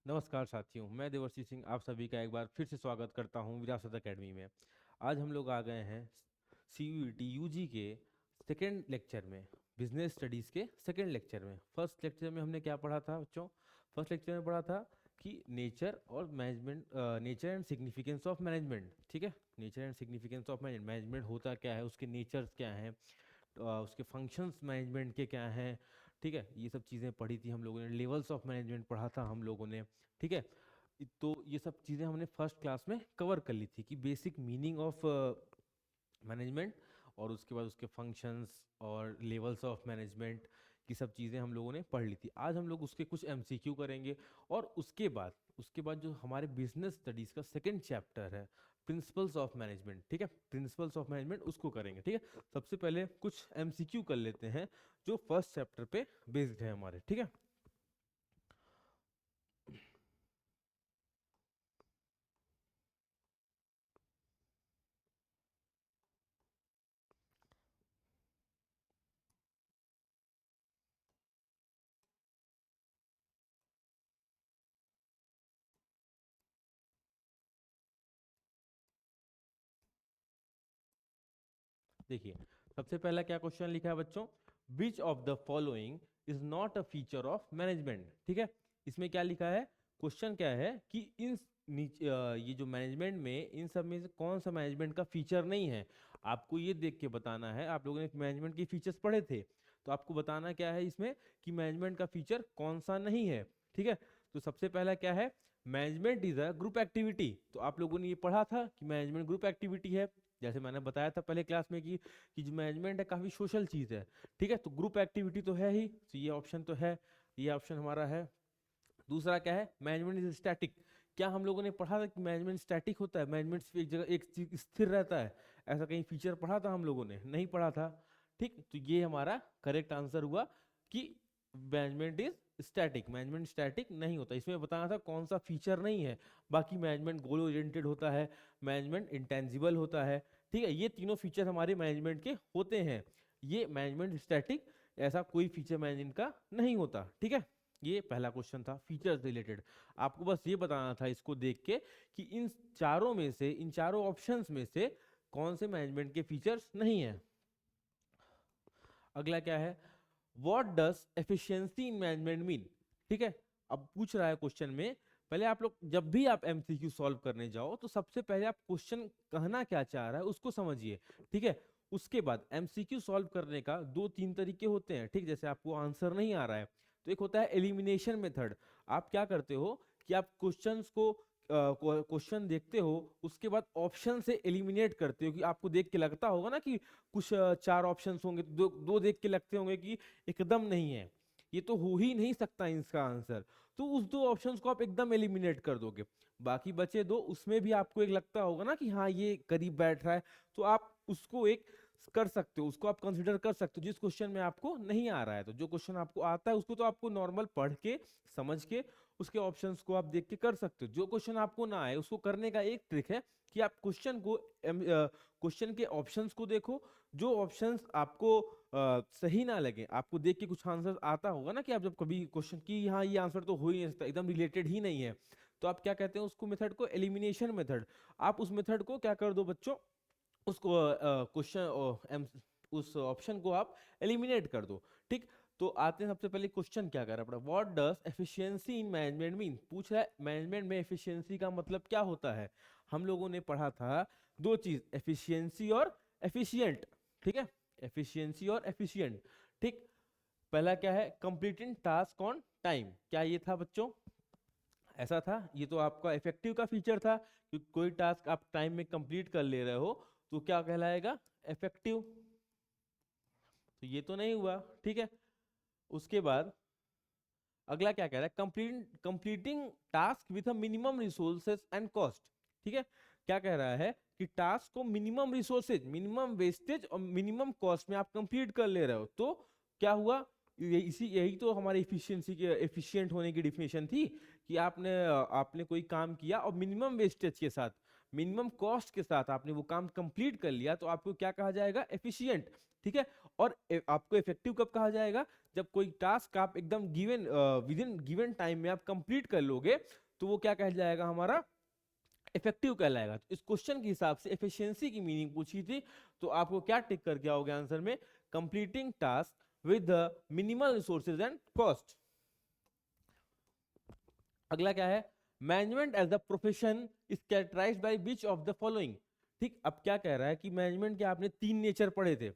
नमस्कार साथियों, मैं देवर्षि सिंह आप सभी का एक बार फिर से स्वागत करता हूं विरासत एकेडमी में। आज हम लोग आ गए हैं CUET यूजी के सेकेंड लेक्चर में, बिजनेस स्टडीज़ के सेकेंड लेक्चर में। फर्स्ट लेक्चर में हमने क्या पढ़ा था बच्चों? फर्स्ट लेक्चर में पढ़ा था कि नेचर और management, nature and significance of management. ठीक है, nature and significance of management, management होता क्या है, उसके नेचर्स क्या हैं, उसके फंक्शंस मैनेजमेंट के क्या हैं। ठीक है, ये सब चीज़ें पढ़ी थी हम लोगों ने। लेवल्स ऑफ मैनेजमेंट पढ़ा था हम लोगों ने। ठीक है, तो ये सब चीज़ें हमने फर्स्ट क्लास में कवर कर ली थी कि बेसिक मीनिंग ऑफ मैनेजमेंट, और उसके बाद उसके फंक्शंस और लेवल्स ऑफ मैनेजमेंट की सब चीज़ें हम लोगों ने पढ़ ली थी। आज हम लोग उसके कुछ MCQ करेंगे, और उसके बाद जो हमारे बिजनेस स्टडीज़ का सेकंड चैप्टर है, प्रिंसिपल्स ऑफ मैनेजमेंट। ठीक है, प्रिंसिपल्स ऑफ मैनेजमेंट उसको करेंगे। ठीक है, सबसे पहले कुछ MCQ कर लेते हैं जो फर्स्ट चैप्टर पे बेस्ड है हमारे। ठीक है, देखिए सबसे पहला क्या क्वेश्चन लिखा है बच्चों? विच of the following is not a feature of management. ठीक है, इसमें क्या लिखा है? क्वेश्चन क्या है कि ये जो मैनेजमेंट में, इन सब में से कौन सा मैनेजमेंट का फीचर नहीं है। आपको ये देख के बताना है। आप लोगों ने मैनेजमेंट के फीचर्स पढ़े थे, तो आपको बताना क्या है इसमें कि मैनेजमेंट का फीचर कौन सा नहीं है। ठीक है, तो सबसे पहला क्या है? Management is a group activity. तो आप लोगों ने ये पढ़ा था कि मैनेजमेंट ग्रुप एक्टिविटी है। जैसे मैंने बताया था पहले क्लास में कि जो मैनेजमेंट है काफ़ी सोशल चीज़ है। ठीक है, तो ग्रुप एक्टिविटी तो है ही, तो ये ऑप्शन तो है, ये ऑप्शन हमारा है। दूसरा क्या है? Management is static. क्या हम लोगों ने पढ़ा था कि मैनेजमेंट स्टैटिक होता है, मैनेजमेंट सिर्फ एक जगह एक चीज स्थिर रहता है? ऐसा कहीं फीचर पढ़ा था हम लोगों ने? नहीं पढ़ा था। ठीक, तो ये हमारा करेक्ट आंसर हुआ कि management is static. Management static नहीं होता। इसमें बताना था कौन सा फीचर नहीं है। बाकी मैनेजमेंट गोल ओरिएंटेड होता है, मैनेजमेंट इंटेंजिबल होता है। ठीक है, ये तीनों फीचर हमारे मैनेजमेंट के होते हैं। ये मैनेजमेंट स्टैटिक, ऐसा कोई फीचर मैनेजमेंट का नहीं होता। ठीक है, ये पहला क्वेश्चन था फीचर्स रिलेटेड। आपको बस ये बताना था इसको देख के कि इन चारों ऑप्शंस में से कौन से मैनेजमेंट के फीचर्स नहीं है। अगला क्या है? What does efficiency in management mean. ठीक है, अब पूछ रहा है क्वेश्चन में, पहले आप लोग जब भी आप MCQ सॉल्व करने जाओ तो सबसे पहले आप क्वेश्चन कहना क्या चाह रहा है उसको समझिए। ठीक है, उसके बाद MCQ सॉल्व करने का दो तीन तरीके होते हैं। ठीक, जैसे आपको आंसर नहीं आ रहा है तो एक होता है एलिमिनेशन मेथड। आप क्या करते हो कि आप क्वेश्चंस को क्वेश्चन देखते हो, उसके बाद ऑप्शन से एलिमिनेट करते हो। कि आपको देख के लगता होगा ना कि कुछ चार ऑप्शंस होंगे, तो दो दो देख के लगते होंगे कि एकदम नहीं है, ये तो हो ही नहीं सकता इसका आंसर, तो उस दो ऑप्शंस को आप एकदम एलिमिनेट कर दोगे। बाकी बचे दो, उसमें भी आपको एक लगता होगा ना कि हाँ ये करीब बैठ रहा है, तो आप उसको एक कर सकते हो, उसको आप कंसिडर कर सकते हो जिस क्वेश्चन में आपको नहीं आ रहा है। तो जो क्वेश्चन आपको आता है उसको तो आपको नॉर्मल पढ़ के समझ के उसके ऑप्शंस को आप देख के कर सकते हो। जो क्वेश्चन आपको ना आए उसको करने का एक ट्रिक है कि आप क्वेश्चन के ऑप्शंस को देखो। जो ऑप्शंस आपको सही ना लगे, आपको देख के कुछ आंसर आता होगा ना कि आप जब कभी क्वेश्चन की हाँ ये आंसर तो हो ही नहीं सकता, एकदम रिलेटेड ही नहीं है, तो आप क्या कहते हैं उसको मेथड को? Elimination method. आप उस मेथड को क्या कर दो बच्चों, उसको क्वेश्चन उस ऑप्शन को आप एलिमिनेट कर दो। ठीक, तो आते हैं सबसे पहले क्वेश्चन क्या कर रहा है अपना। What does efficiency in management mean. पूछ रहा है मैनेजमेंट में एफिशिएंसी का मतलब क्या होता है। हम लोगों ने पढ़ा था दो चीज, एफिशिएंसी और एफिशिएंट। ठीक है, एफिशिएंसी और एफिशिएंट। ठीक, पहला क्या है? Completing task on time. क्या ये था बच्चों? ऐसा था, ये तो आपका इफेक्टिव का फीचर था कि कोई टास्क आप टाइम में कंप्लीट कर ले रहे हो तो क्या कहलाएगा? इफेक्टिव। तो ये तो नहीं हुआ। ठीक है, उसके बाद अगला क्या कह रहा है? Completing task with a minimum resources and cost. ठीक है, क्या कह रहा है कि टास्क को मिनिमम रिसोर्सेज, मिनिमम वेस्टेज और मिनिमम कॉस्ट में आप कंप्लीट कर ले रहे हो, तो क्या हुआ? यही तो हमारी इफिशियंसी के, एफिशिएंट होने की डिफिनेशन थी कि आपने आपने कोई काम किया और मिनिमम वेस्टेज के साथ, मिनिमम कॉस्ट के साथ आपने वो काम कंप्लीट कर लिया तो आपको क्या कहा जाएगा, एफिशिएंट। ठीक है, और आपको इफेक्टिव कब कहा जाएगा, जब कोई टास्क आप एकदम given with in given time में आप कंप्लीट कर लोगे तो वो क्या कह जाएगा, हमारा इफेक्टिव कहलाएगा। तो इस क्वेश्चन के हिसाब से एफिशिएंसी की मीनिंग पूछी थी, तो आपको क्या टिक करके आओगे आंसर में, completing task with the minimal resources and cost. अगला क्या है, management as a profession is characterised by which of the following. ठीक, अब क्या कह रहा है कि मैनेजमेंट के आपने 3 नेचर पढ़े थे,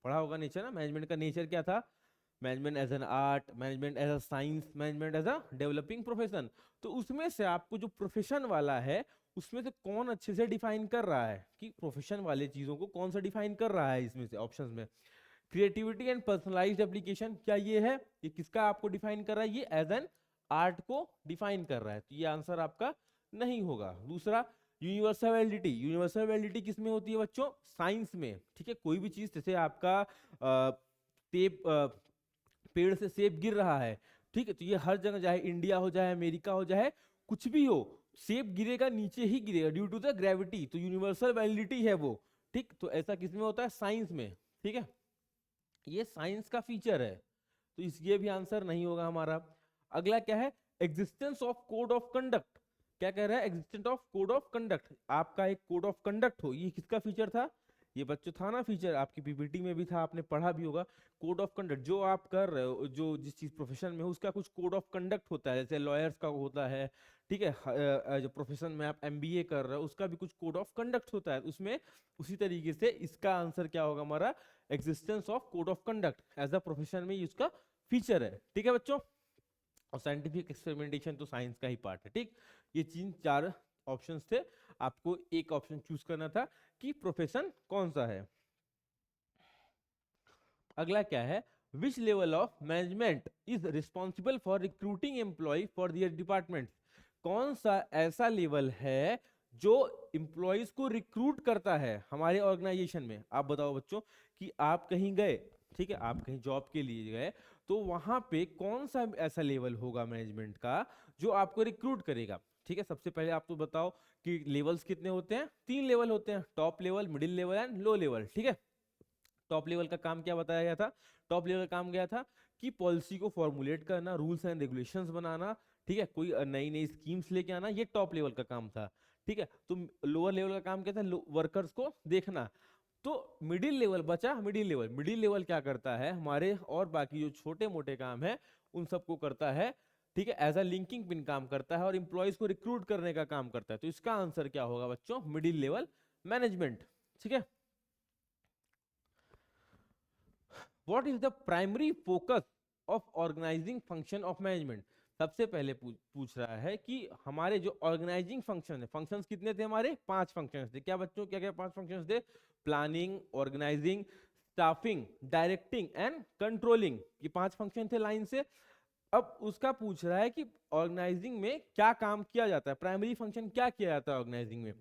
पढ़ा होगा नेचर ना, मैनेजमेंट का नेचर क्या था, management as an art, management as a science, management as a developing profession. तो उसमें से आपको जो प्रोफेशन वाला है उसमें से कौन अच्छे से डिफाइन कर रहा है कि प्रोफेशन वाले चीजों को कौन सा डिफाइन कर रहा है, इसमें से ऑप्शंस में क्रिएटिविटी एंड पर्सनलाइज्ड एप्लीकेशन, क्या ये है, ये किसका आपको डिफाइन कर रहा है, ये एज एन आर्ट को डिफाइन कर रहा है, तो ये आंसर आपका नहीं होगा। दूसरा, यूनिवर्सल वैलिडिटी, यूनिवर्सल वैलिडिटी किसमें होती है बच्चों, साइंस में। ठीक है, कोई भी चीज जैसे आपका सेब पेड़ से सेब गिर रहा है, ठीक है, तो ये हर जगह, चाहे इंडिया हो चाहे अमेरिका हो चाहे कुछ भी हो, सेब गिरेगा नीचे ही गिरेगा ड्यू टू द ग्रेविटी, तो यूनिवर्सल वैलिडिटी है वो। ठीक, तो ऐसा किसमें होता है, साइंस में। ठीक है, ये साइंस का फीचर है, तो ये भी आंसर नहीं होगा हमारा। अगला क्या है, existence of code of conduct, क्या कह रहा है, existence of code of conduct, आपका एक कोड ऑफ कंडक्ट हो, ये किसका फीचर था, ये बच्चों था ना फीचर, आपकी पीपीटी में भी था, आपने पढ़ा भी होगा। कोड ऑफ कंडक्ट, जो आप कर रहे हो, जो जिस चीज प्रोफेशन में हो उसका कुछ कोड ऑफ कंडक्ट होता है, जैसे लॉयर्स का होता है। ठीक है, जो प्रोफेशन में आप एमबीए कर रहे हो उसका भी कुछ कोड ऑफ कंडक्ट होता है, उसमें उसी तरीके से इसका आंसर क्या होगा हमारा, existence of code of conduct as a profession में इसका फीचर है। ठीक है बच्चों, और साइंटिफिक एक्सपेरिमेंटेशन तो साइंस का ही पार्ट है। ठीक, ये 4 ऑप्शंस थे, आपको एक ऑप्शन चूज करना था कि प्रोफेशन कौन सा है। अगला क्या है, which level of management is responsible for recruiting employ for their department, कौन सा ऐसा लेवल है जो एम्प्लॉयज को रिक्रूट करता है हमारे ऑर्गेनाइजेशन में। आप बताओ बच्चों कि आप कहीं गए, ठीक है, आप कहीं जॉब के लिए गए, तो वहां पे कौन सा ऐसा लेवल होगा मैनेजमेंट का जो आपको रिक्रूट करेगा। ठीक है, सबसे पहले आप तो बताओ कि लेवल्स कितने होते हैं, 3 लेवल होते हैं, top level, middle level and low level. ठीक है, टॉप लेवल का काम क्या बताया गया था, टॉप लेवल का काम गया था कि पॉलिसी को फॉर्मुलेट करना, रूल्स एंड रेगुलेशंस बनाना, ठीक है, कोई नई नई स्कीम्स लेके आना, ये टॉप लेवल का काम था। ठीक है, तो लोअर लेवल का काम क्या था, वर्कर्स को देखना। तो मिडिल लेवल बचा, मिडिल लेवल, मिडिल लेवल क्या करता है, हमारे और बाकी जो छोटे मोटे काम है उन सबको करता है। ठीक है, एज अ लिंकिंग पिन काम करता है और इंप्लॉयज को रिक्रूट करने का काम करता है, तो इसका आंसर क्या होगा बच्चों, मिडिल लेवल मैनेजमेंट। ठीक है, what is the primary focus of organising function of management, सबसे पहले पूछ रहा है कि हमारे जो ऑर्गेनाइजिंग फंक्शन है, फंक्शंस कितने थे हमारे, 5 फंक्शंस थे, क्या बच्चों, क्या क्या 5 फंक्शंस थे, planning, organising, staffing, directing and controlling, ये 5 फंक्शन थे लाइन से। अब उसका पूछ रहा है कि ऑर्गेनाइजिंग में क्या काम किया जाता है, प्राइमरी फंक्शन क्या किया जाता है ऑर्गेनाइजिंग में।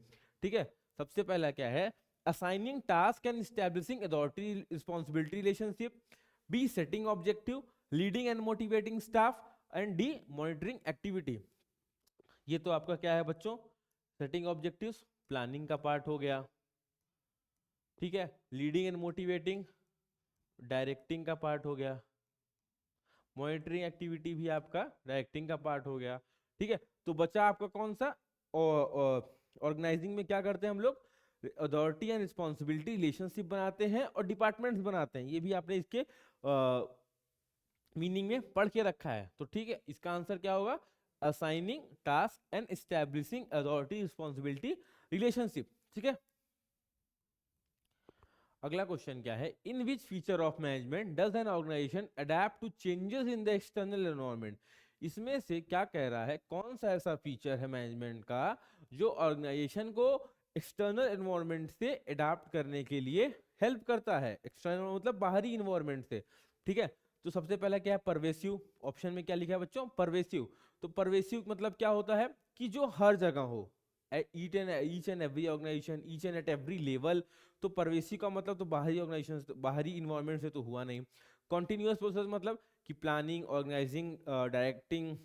ठीक है, सबसे पहला क्या है, assigning task and establishing authority responsibility relationship, B setting objective, leading and motivating staff, and D monitoring activity। ये तो आपका क्या है बच्चों, सेटिंग ऑब्जेक्टिव्स, प्लानिंग का पार्ट हो गया। ठीक है, लीडिंग एंड मोटिवेटिंग, डायरेक्टिंग का पार्ट हो गया, मॉनिटरिंग एक्टिविटी भी आपका डायरेक्टिंग का पार्ट हो गया। ठीक है, तो बचा आपका कौन सा, ऑर्गेनाइजिंग में क्या करते हैं हम लोग, अथॉरिटी एंड रिस्पॉन्सिबिलिटी रिलेशनशिप बनाते हैं और डिपार्टमेंट्स बनाते हैं, ये भी आपने इसके मीनिंग में पढ़ के रखा है। तो ठीक है, इसका आंसर क्या होगा, assigning task and establishing authority responsibility relationship. ठीक है, अगला क्वेश्चन क्या है, in which feature of management does an organisation adapt to changes in the external environment, इसमें से क्या कह रहा है, कौन सा ऐसा फीचर है मैनेजमेंट का जो ऑर्गेनाइजेशन को एक्सटर्नल एनवायरनमेंट से अडाप्ट करने के लिए हेल्प करता है, एक्सटर्नल मतलब बाहरी इन्वायरमेंट से। ठीक है, तो सबसे पहला क्या है, परवेसिव, ऑप्शन में क्या लिखा है बच्चों, परवेसिव। तो परवेसिव मतलब क्या होता है कि जो हर जगह हो, each and every organisation, each and at every level. तो परवेसिव का मतलब तो बाहरी ऑर्गेनाइजेशन, बाहरी इन्वायरमेंट से तो हुआ नहीं। कॉन्टिन्यूअस प्रोसेस मतलब कि planning, organising, directing,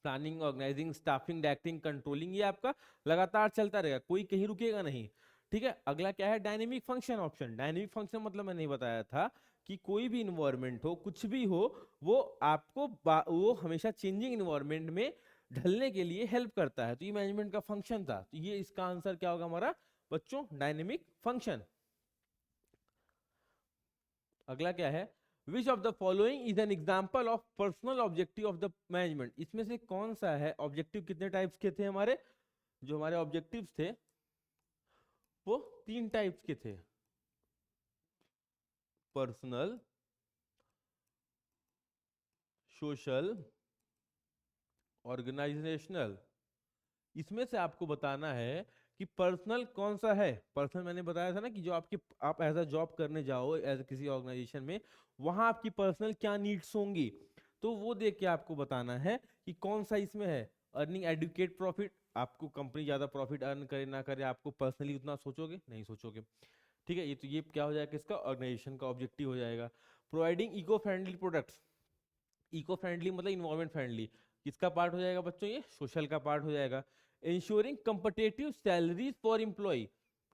planning, organising, staffing, directing, controlling, ये आपका लगातार चलता रहेगा, कोई कहीं रुकेगा नहीं। ठीक है, अगला क्या है, dynamic function option. Dynamic function मतलब मैंने बताया था कि कोई भी इन्वायरमेंट हो, कुछ भी हो, वो आपको वो हमेशा चेंजिंग इन्वायरमेंट में ढलने के लिए हेल्प करता है। तो ये मैनेजमेंट का फंक्शन था, तो ये इसका आंसर क्या होगा हमारा बच्चों, डायनेमिक फंक्शन। अगला क्या है, विच of the following is an example of personal objective of the management. इसमें से कौन सा है, ऑब्जेक्टिव कितने टाइप्स के थे हमारे, जो हमारे ऑब्जेक्टिव्स थे वो 3 टाइप्स के थे, पर्सनल, सोशल, ऑर्गेनाइजेशनल। इसमें से आपको बताना है कि पर्सनल कौन सा है। पर्सनल मैंने बताया था ना कि जो आपके आप एज अ जॉब करने जाओ एज किसी ऑर्गेनाइजेशन में, वहां आपकी पर्सनल क्या नीड्स होंगी, तो वो देख के आपको बताना है कि कौन सा इसमें है। अर्निंग एडुकेट प्रॉफिट, आपको कंपनी ज्यादा प्रॉफिट अर्न करे ना करे, आपको पर्सनली उतना सोचोगे नहीं सोचोगे। ठीक है, ये क्या हो जाएगा, इसका ऑर्गेनाइजेशन का ऑब्जेक्टिव हो जाएगा। Providing eco friendly products, eco friendly मतलब इन्वायरमेंट फ्रेंडली, किसका पार्ट हो जाएगा बच्चों, ये सोशल का पार्ट हो जाएगा। Ensuring competitive salaries for employ,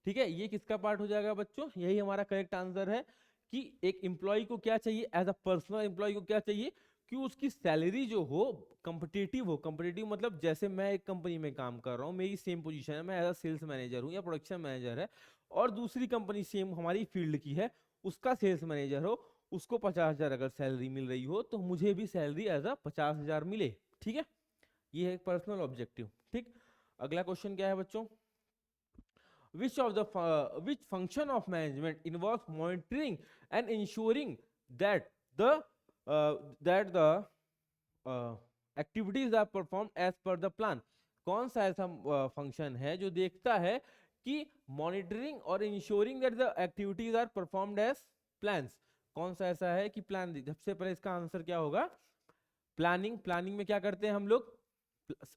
ठीक है, ये किसका पार्ट हो जाएगा बच्चों, यही हमारा करेक्ट आंसर है कि एक एम्प्लॉय को क्या चाहिए, एज अ पर्सनल एम्प्लॉय को क्या चाहिए कि उसकी सैलरी जो हो कंपटीटिव हो। कंपटीटिव मतलब जैसे मैं एक कंपनी में काम कर रहा हूँ, मेरी सेम पोजीशन है, मैं एज अ सेल्स मैनेजर हूँ या प्रोडक्शन मैनेजर है, और दूसरी कंपनी सेम हमारी फील्ड की है, उसका सेल्स मैनेजर हो, उसको 50,000 अगर सैलरी मिल रही हो, तो मुझे भी सैलरी एज अ 50,000 मिले। ठीक है, ये है पर्सनल ऑब्जेक्टिव। ठीक, अगला क्वेश्चन क्या है बच्चों, which of the which function of management involves monitoring and ensuring that the activities are performed as per the plan। कौन सा ऐसा फंक्शन है जो देखता है कि मॉनिटरिंग और ensuring that the activities are performed as plans. कौन सा ऐसा है कि प्लान, सबसे पहले इसका आंसर क्या होगा, प्लानिंग। प्लानिंग में क्या करते हैं हम लोग,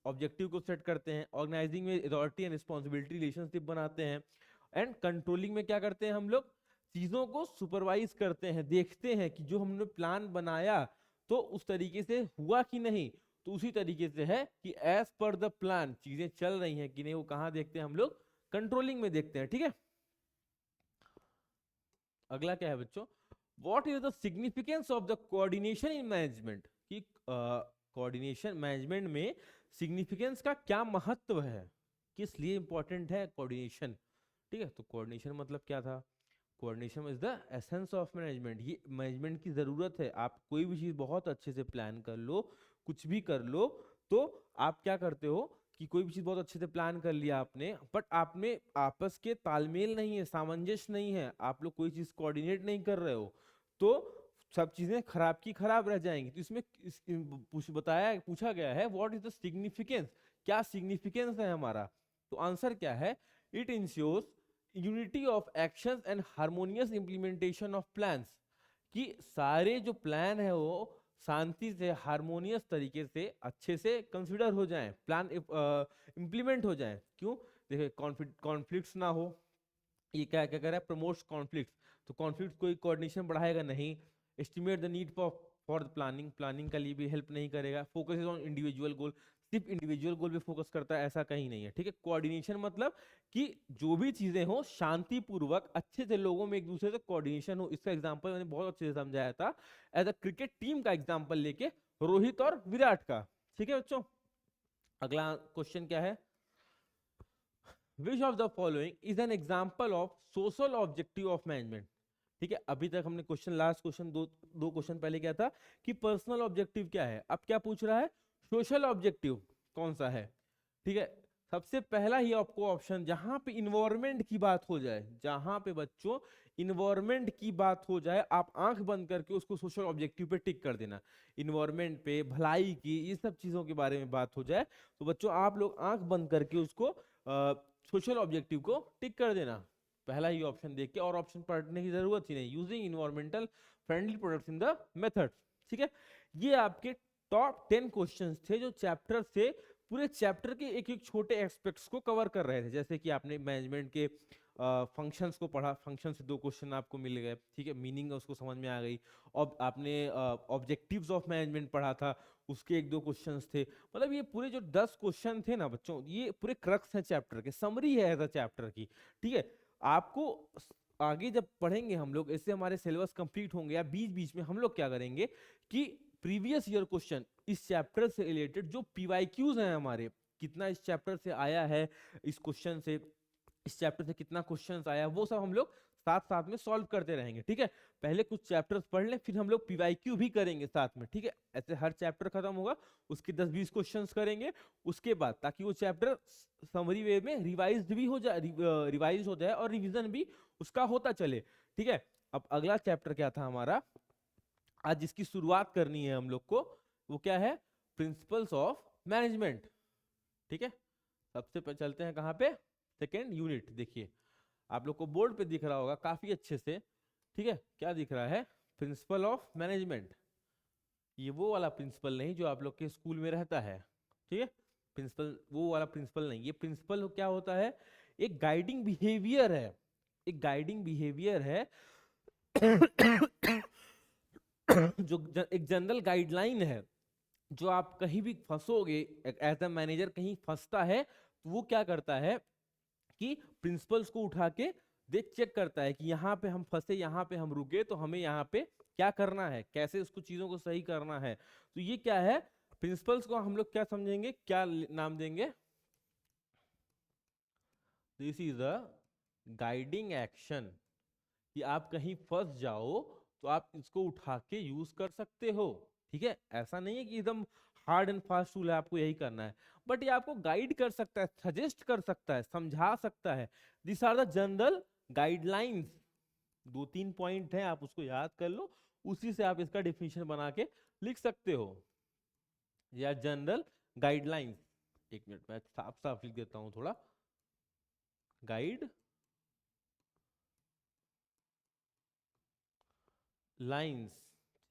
ऑब्जेक्टिव को सेट करते हैं। ऑर्गेनाइजिंग में अथॉरिटी एंड रिस्पॉन्सिबिलिटी रिलेशनशिप बनाते हैं। एंड कंट्रोलिंग में क्या करते हैं हम लोग, चीजों को सुपरवाइज करते हैं, देखते हैं कि जो हमने प्लान बनाया तो उस तरीके से हुआ कि नहीं। तो उसी तरीके से है कि एज पर द प्लान चीजें चल रही हैं कि नहीं, वो कहां देखते हैं हम लोग, कंट्रोलिंग में देखते हैं। ठीक है, अगला क्या है बच्चों, what is the significance of the coordination in management, कि कोऑर्डिनेशन मैनेजमेंट में सिग्निफिकेंस का क्या महत्व है, किस लिए इंपॉर्टेंट है कोऑर्डिनेशन। ठीक है, तो कोऑर्डिनेशन मतलब क्या था, coordination is the essence of management. ये मैनेजमेंट की जरूरत है। आप कोई भी चीज बहुत अच्छे से प्लान कर लो, कुछ भी कर लो, तो आप क्या करते हो कि कोई भी चीज बहुत अच्छे से प्लान कर लिया आपने, बट आपने आपस के तालमेल नहीं है, सामंजस्य नहीं है, आप लोग कोई चीज कोऑर्डिनेट नहीं कर रहे हो, तो सब चीजें खराब की खराब रह जाएंगी। तो इसमें पूछा गया है व्हाट इज द सिग्निफिकेंस, क्या सिग्निफिकेंस है हमारा। तो आंसर क्या है, it ensures unity of actions and harmonious implementation of plans, कि सारे जो प्लान है वो शांति से हार्मोनियस तरीके से अच्छे से कंसिडर हो जाएं, प्लान इंप्लीमेंट हो जाएं। क्यों, देखिए कॉन्फ्लिक्ट्स ना हो, ये क्या क्या कर रहा है, प्रमोट्स कॉन्फ्लिक्ट, तो कॉन्फ्लिक्ट कोई कोऑर्डिनेशन बढ़ाएगा नहीं। Estimate the need for the planning, planning के लिए भी हेल्प नहीं करेगा। फोकस ऑन इंडिविजुअल गोल, सिर्फ इंडिविजुअल गोल पे फोकस करता है ऐसा कहीं नहीं है। ठीक है, कोऑर्डिनेशन मतलब कि जो भी चीजें हो शांतिपूर्वक अच्छे से लोगों में एक दूसरे से कोऑर्डिनेशन हो। इसका एग्जांपल मैंने बहुत अच्छे से समझाया था एज अ क्रिकेट टीम का एग्जांपल लेके, रोहित और विराट का। ठीक है बच्चों, अगला क्वेश्चन क्या है, विच of the following is an example of social objective of management. ठीक है, अभी तक हमने क्वेश्चन, लास्ट क्वेश्चन दो क्वेश्चन पहले क्या था कि पर्सनल ऑब्जेक्टिव क्या है, अब क्या पूछ रहा है, सोशल ऑब्जेक्टिव कौन सा है। ठीक है, सबसे पहला ही आपको ऑप्शन, जहां पे इन्वायरमेंट की बात हो जाए, जहां पे बच्चों इन्वायरमेंट की बात हो जाए, आप आंख बंद करके उसको सोशल ऑब्जेक्टिव पे टिक कर देना। इन्वायरमेंट पे, भलाई की, ये सब चीजों के बारे में बात हो जाए, तो बच्चों आप लोग आंख बंद करके उसको सोशल ऑब्जेक्टिव को टिक कर देना, पहला ही ऑप्शन देख के, और ऑप्शन पढ़ने की जरूरत ही नहीं। Using environmental friendly products in the method. ठीक है, ये आपके टॉप 10 क्वेश्चंस थे जो चैप्टर से, पूरे चैप्टर के एक एक छोटे एस्पेक्ट्स को कवर कर रहे थे। जैसे कि आपने मैनेजमेंट के फंक्शंस को पढ़ा, फंक्शन से 2 क्वेश्चन आपको मिल गए। ठीक है, मीनिंग उसको समझ में आ गई। और आपने ऑब्जेक्टिव्स ऑफ मैनेजमेंट पढ़ा था, उसके 1-2 क्वेश्चंस थे। मतलब ये पूरे जो 10 क्वेश्चन थे ना बच्चों, ये पूरे क्रक्स है चैप्टर के, समरी है एज अ चैप्टर की। ठीक है, आपको आगे जब पढ़ेंगे हम लोग, ऐसे हमारे सिलेबस कंप्लीट होंगे या बीच बीच में हम लोग क्या करेंगे कि प्रीवियस ईयर क्वेश्चन इस चैप्टर से रिलेटेड जो पीवाईक्यूज हैं हमारे, कितना इस चैप्टर से आया है, इस क्वेश्चन से, इस चैप्टर से कितना क्वेश्चंस आया, वो सब हम लोग साथ साथ में सॉल्व करते रहेंगे। ठीक है, पहले कुछ चैप्टर्स पढ़ लें, फिर हम लोग पीवाईक्यू भी करेंगे साथ में। ठीक है, ऐसे हर चैप्टर खत्म होगा उसके 10-20 क्वेश्चंस करेंगे उसके बाद, ताकि वो चैप्टर समरी वे में रिवाइज भी हो जाए, रिवाइज हो जाए और रिवीजन भी उसका होता चले। ठीक है, अब अगला चैप्टर क्या था हमारा आज जिसकी शुरुआत करनी है हम लोग को, वो क्या है, प्रिंसिपल्स ऑफ मैनेजमेंट। ठीक है, सबसे पहले चलते हैं कहाँ पे, सेकेंड यूनिट। देखिए आप लोग को बोर्ड पे दिख रहा होगा काफी अच्छे से। ठीक है, क्या दिख रहा है, प्रिंसिपल ऑफ मैनेजमेंट। ये वो वाला प्रिंसिपल नहीं जो आप लोग के स्कूल में रहता है। ठीक है, प्रिंसिपल वो वाला प्रिंसिपल नहीं, ये प्रिंसिपल क्या होता है, एक गाइडिंग बिहेवियर है, एक गाइडिंग बिहेवियर है जो एक जनरल गाइडलाइन है। जो आप कहीं भी फंसोगे, एज अ मैनेजर कहीं फंसता है तो वो क्या करता है कि प्रिंसिपल्स को उठा के देख चेक करता है कि यहाँ पे हम फंसे, यहाँ पे हम रुके, तो हमें यहाँ पे क्या करना है, कैसे उसको चीजों को सही करना है। तो ये क्या है, प्रिंसिपल्स को हम लोग क्या समझेंगे, क्या नाम देंगे, this is a guiding action. कि आप कहीं फंस जाओ तो आप इसको उठा के यूज कर सकते हो। ठीक है, ऐसा नहीं है कि एकदम हार्ड एंड फास्ट रूल है आपको यही करना है, बट ये आपको गाइड कर सकता है, सजेस्ट कर सकता है, समझा सकता है। This are the general guidelines. 2-3 point है, आप उसको याद कर लो, उसी से आप इसका डिफिनेशन बना के लिख सकते हो, या जनरल गाइडलाइंस। एक मिनट मैं साफ साफ लिख देता हूं थोड़ा, गाइड लाइंस।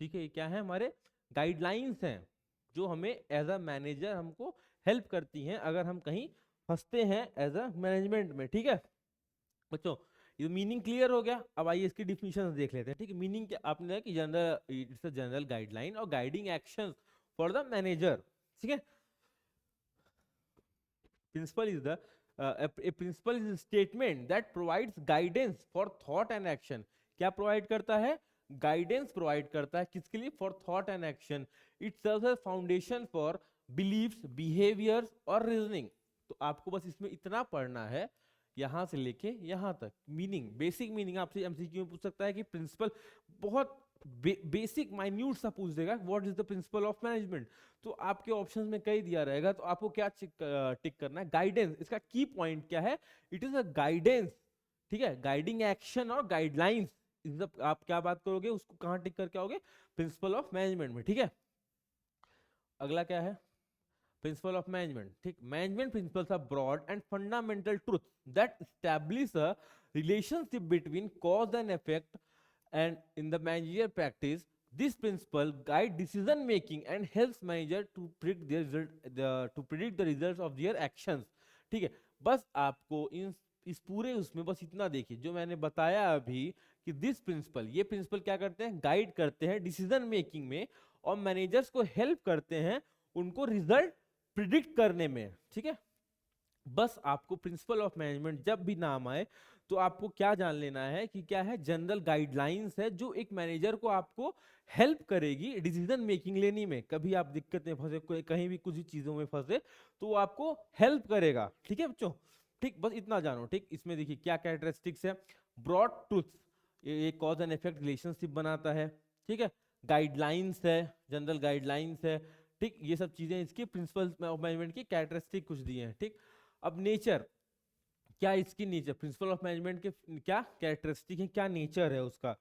ठीक है, ये क्या है, हमारे गाइडलाइंस हैं जो हमें एज अ मैनेजर हमको हेल्प करती हैं अगर हम कहीं फंसते हैं एज अ मैनेजमेंट में। ठीक है बच्चों, ये मीनिंग क्लियर हो गया। अब आइए इसकी डिफिनेशन देख लेते हैं। ठीक है, मीनिंग क्या आपने देखा कि general, it's a general guideline और guiding actions for the manager. ठीक है, principle is the a principle is a statement that provides guidance for thought and action। क्या प्रोवाइड करता है, गाइडेंस प्रोवाइड करता है किसके लिए, for thought and action. It serves as foundation for believes, behaviours और रीजनिंग। तो आपको बस इसमें इतना पढ़ना है, यहां से लेके यहां तक मीनिंग, बेसिक मीनिंग आपसे एमसीक्यू में पूछ सकता है कि प्रिंसिपल, बहुत बेसिक माइन्यूट सा पूछ देगा, what is the principal of management. तो आपके ऑप्शंस में कई दिया रहेगा, तो आपको क्या टिक करना है, गाइडेंस। इसका की पॉइंट क्या है, इट इज अ गाइडेंस। ठीक है, गाइडिंग एक्शन और गाइडलाइंस, आप क्या बात करोगे, उसको कहां टिक करके आओगे, प्रिंसिपल ऑफ मैनेजमेंट में। ठीक है, अगला क्या है, प्रिंसिपल ऑफ मैनेजमेंट। ठीक, management principles are broad and fundamental truth that establish a relationship between cause and effect, and in the managerial practice this principle guide decision making and helps manager to predict their to predict the results of their actions। ठीक है, बस आपको इस पूरे उसमें बस इतना देखिए जो मैंने बताया अभी, कि दिस प्रिंसिपल, ये प्रिंसिपल क्या करते हैं, गाइड करते हैं डिसीजन मेकिंग में, और मैनेजर्स को हेल्प करते हैं उनको रिजल्ट प्रिडिक्ट करने में। ठीक है, बस आपको प्रिंसिपल ऑफ मैनेजमेंट जब भी नाम आए तो आपको क्या जान लेना है कि क्या है, जनरल गाइडलाइंस है जो एक मैनेजर को आपको हेल्प करेगी डिसीजन मेकिंग लेने में। कभी आप दिक्कत में फंसे, कहीं भी कुछ ही चीजों में फंसे, तो वो आपको हेल्प करेगा। ठीक है बच्चों, ठीक, बस इतना जानो। ठीक, इसमें देखिए क्या कैरेक्टरिस्टिक्स है, ब्रॉड ट्रूथ, ये कॉज एंड इफेक्ट रिलेशनशिप बनाता है। ठीक है, गाइडलाइंस है, जनरल गाइडलाइंस है। ठीक, ये सब चीजें इसके प्रिंसिपल ऑफ मैनेजमेंट की कैरेक्टरिस्टिक कुछ दिए हैं। ठीक, अब नेचर, क्या इसकी नेचर, प्रिंसिपल ऑफ मैनेजमेंट के क्या कैरेक्टरिस्टिक है, क्या नेचर है उसका।